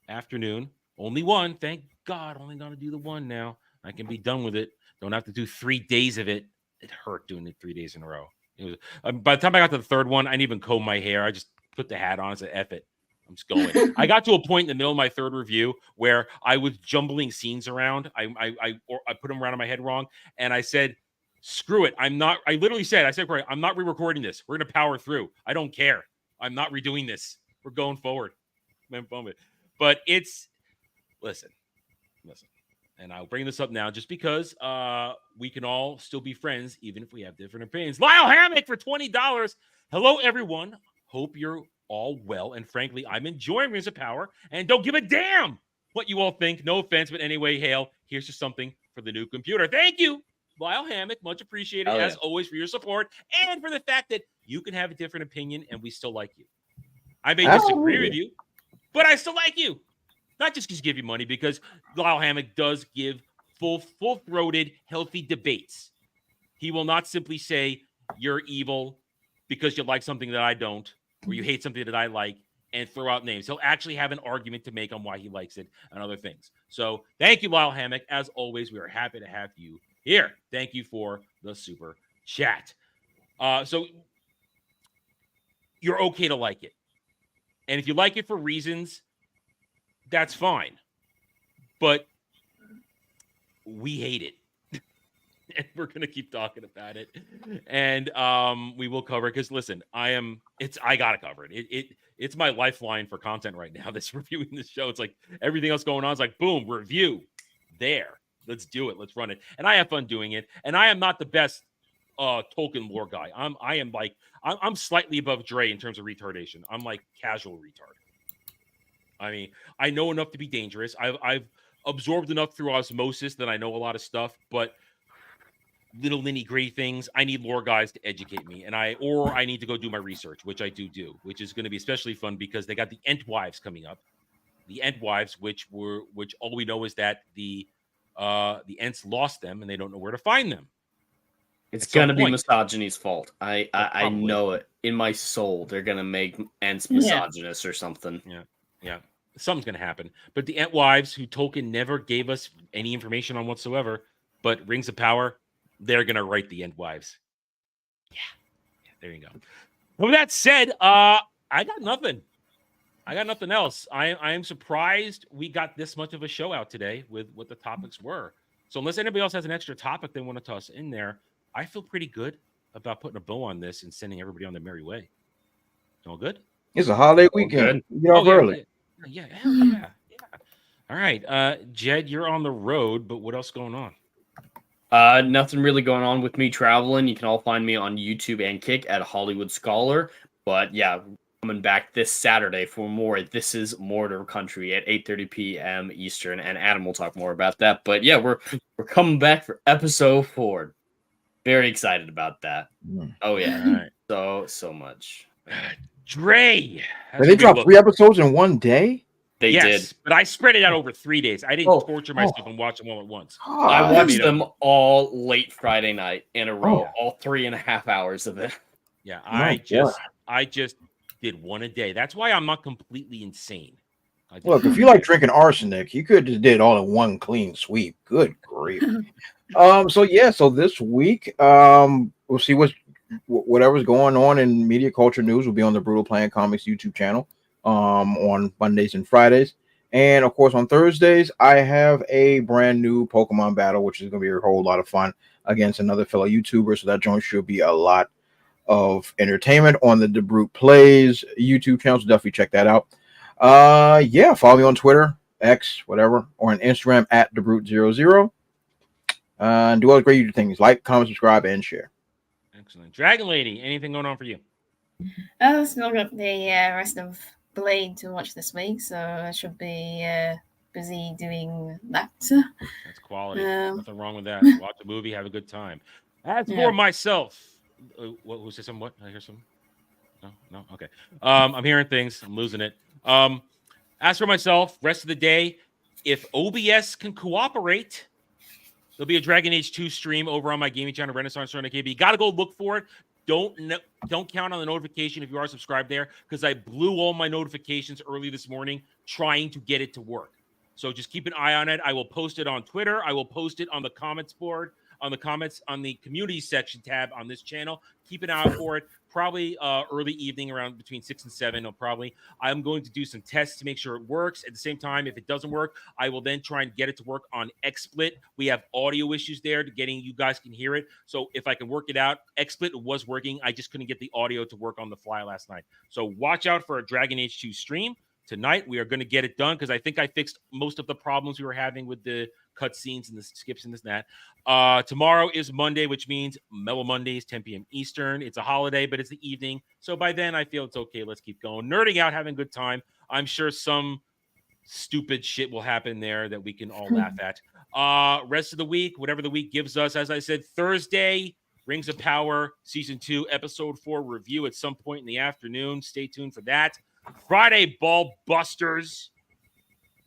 afternoon. Only one, thank God. Only gonna do the one now. I can be done with it. Don't have to do 3 days of it. It hurt doing it 3 days in a row. It was by the time I got to the third one, I didn't even comb my hair. I just put the hat on and said, F it. I'm just going. I got to a point in the middle of my third review where I was jumbling scenes around. I put them around in my head wrong, and I said, "Screw it! I literally said, I'm not re-recording this. We're gonna power through. I don't care. I'm not redoing this. We're going forward." But listen, and I'll bring this up now just because we can all still be friends even if we have different opinions. Lyle Hammock for $20. Hello, everyone. Hope you're all well, and frankly, I'm enjoying Rings of Power and don't give a damn what you all think. No offense, but anyway, Hale, here's just something for the new computer. Thank you, Lyle Hammock. Much appreciated, as always, for your support and for the fact that you can have a different opinion and we still like you. I may disagree with you, but I still like you. Not just because you give you money, because Lyle Hammock does give full-throated, healthy debates. He will not simply say, you're evil because you like something that I don't, or you hate something that I like, and throw out names. He'll actually have an argument to make on why he likes it and other things. So thank you, Lyle Hammock. As always, we are happy to have you here. Thank you for the super chat. So you're okay to like it. And if you like it for reasons, that's fine. But we hate it. And we're gonna keep talking about it, and we will cover it because listen, I gotta cover it. It's my lifeline for content right now. This reviewing this show, it's like everything else going on is like boom, review, there. Let's do it. Let's run it, and I have fun doing it. And I am not the best Tolkien lore guy. I'm slightly above Dre in terms of retardation. I'm like casual retard. I mean, I know enough to be dangerous. I've absorbed enough through osmosis that I know a lot of stuff, but little nitty-gritty things, I need lore guys to educate me, and I need to go do my research, which I do, which is going to be especially fun because they got the Entwives coming up. The Entwives, which all we know is that the Ents lost them and they don't know where to find them. It's gonna be misogyny's fault. I know it in my soul. They're gonna make Ents misogynist or something. Yeah. Something's gonna happen. But the Entwives, who Tolkien never gave us any information on whatsoever, but Rings of Power, they're gonna write the Entwives. Yeah, there you go. With that said, I got nothing. I got nothing else. I am surprised we got this much of a show out today with what the topics were. So unless anybody else has an extra topic they want to toss in there, I feel pretty good about putting a bow on this and sending everybody on their merry way. All good? It's a holiday weekend. Get off early. Yeah. Hell yeah. All right. Jed, you're on the road, but what else going on? Nothing really going on with me traveling. You can all find me on YouTube and Kick at Hollywood Scholar. But yeah, coming back this Saturday for more This Is Mordor Country at 8:30 p.m. Eastern, and Adam will talk more about that. But yeah, we're coming back for episode 4. Very excited about that. Oh yeah, right. so much. Dre, they dropped 3 episodes in one day. They did, but I spread it out over 3 days. I didn't torture myself and watch them all at once. I watched them all late Friday night in a row, all 3.5 hours of it. Yeah, I just did one a day. That's why I'm not completely insane. Look, if you like drinking arsenic, you could just did it all in one clean sweep. Good grief. So this week, we'll see whatever's going on in media culture news will be on the Brutal Playing Comics YouTube channel on Mondays and Fridays. And of course, on Thursdays, I have a brand new Pokemon battle, which is going to be a whole lot of fun against another fellow YouTuber. So that joint should be a lot of entertainment on the Brute Plays YouTube channel. So definitely check that out. Follow me on Twitter, X, whatever, or on Instagram at TheBrute00. And do all the great YouTube things. Like, comment, subscribe, and share. Excellent. Dragon Lady, anything going on for you? I've still got the rest of Blade to watch this week, so I should be busy doing that. That's quality. Nothing wrong with that. Watch a movie, have a good time. As for myself, who said something? What? I hear something? No? Okay. I'm hearing things. I'm losing it. As for myself, rest of the day, if OBS can cooperate, there'll be a Dragon Age 2 stream over on my gaming channel, Renaissance Tournament KB. You got to go look for it. Don't count on the notification if you are subscribed there, because I blew all my notifications early this morning trying to get it to work. So just keep an eye on it. I will post it on Twitter. I will post it on the comments board, on the comments on the community section tab on this channel. Keep an eye out for it. Probably early evening around between 6 and 7. I'm going to do some tests to make sure it works. At the same time, if it doesn't work, I will then try and get it to work on XSplit. We have audio issues there to getting you guys can hear it. So if I can work it out, XSplit was working. I just couldn't get the audio to work on the fly last night. So watch out for a Dragon Age 2 stream. Tonight, we are going to get it done because I think I fixed most of the problems we were having with the cutscenes and the skips and this and that. Tomorrow is Monday, which means Mellow Mondays, 10 p.m. Eastern. It's a holiday, but it's the evening. So by then, I feel it's okay. Let's keep going. Nerding out, having a good time. I'm sure some stupid shit will happen there that we can all laugh at. Rest of the week, whatever the week gives us. As I said, Thursday, Rings of Power, Season 2, Episode 4 review at some point in the afternoon. Stay tuned for that. Friday, Ball Busters.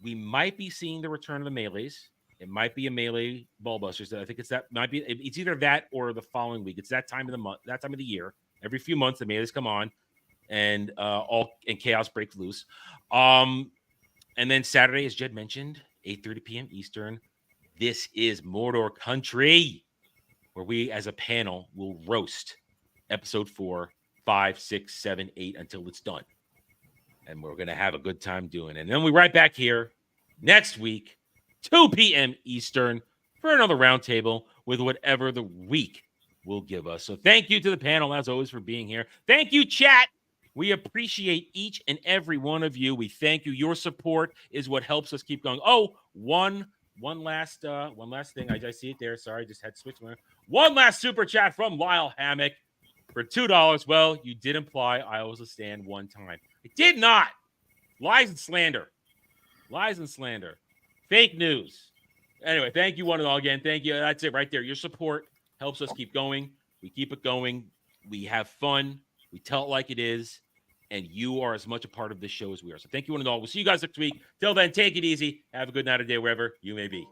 We might be seeing the return of the Melees. It might be a Melee Ball Busters. I think it's either that or the following week. It's that time of the month, that time of the year. Every few months, the Melees come on, and chaos breaks loose. And then Saturday, as Jed mentioned, 8:30 p.m. Eastern. This is Mordor Country, where we, as a panel, will roast Episode 4, 5, 6, 7, 8 until it's done. And we're going to have a good time doing it. And then we're right back here next week, 2 p.m. Eastern, for another roundtable with whatever the week will give us. So thank you to the panel, as always, for being here. Thank you, chat. We appreciate each and every one of you. We thank you. Your support is what helps us keep going. Oh, one last thing. I see it there. Sorry, just had to switch. One last super chat from Lyle Hammock for $2. Well, you did imply I was a stand one time. I did not. Lies and slander. Lies and slander. Fake news. Anyway, thank you one and all again. Thank you. That's it right there. Your support helps us keep going. We keep it going. We have fun. We tell it like it is. And you are as much a part of this show as we are. So thank you one and all. We'll see you guys next week. Till then, take it easy. Have a good night or day wherever you may be.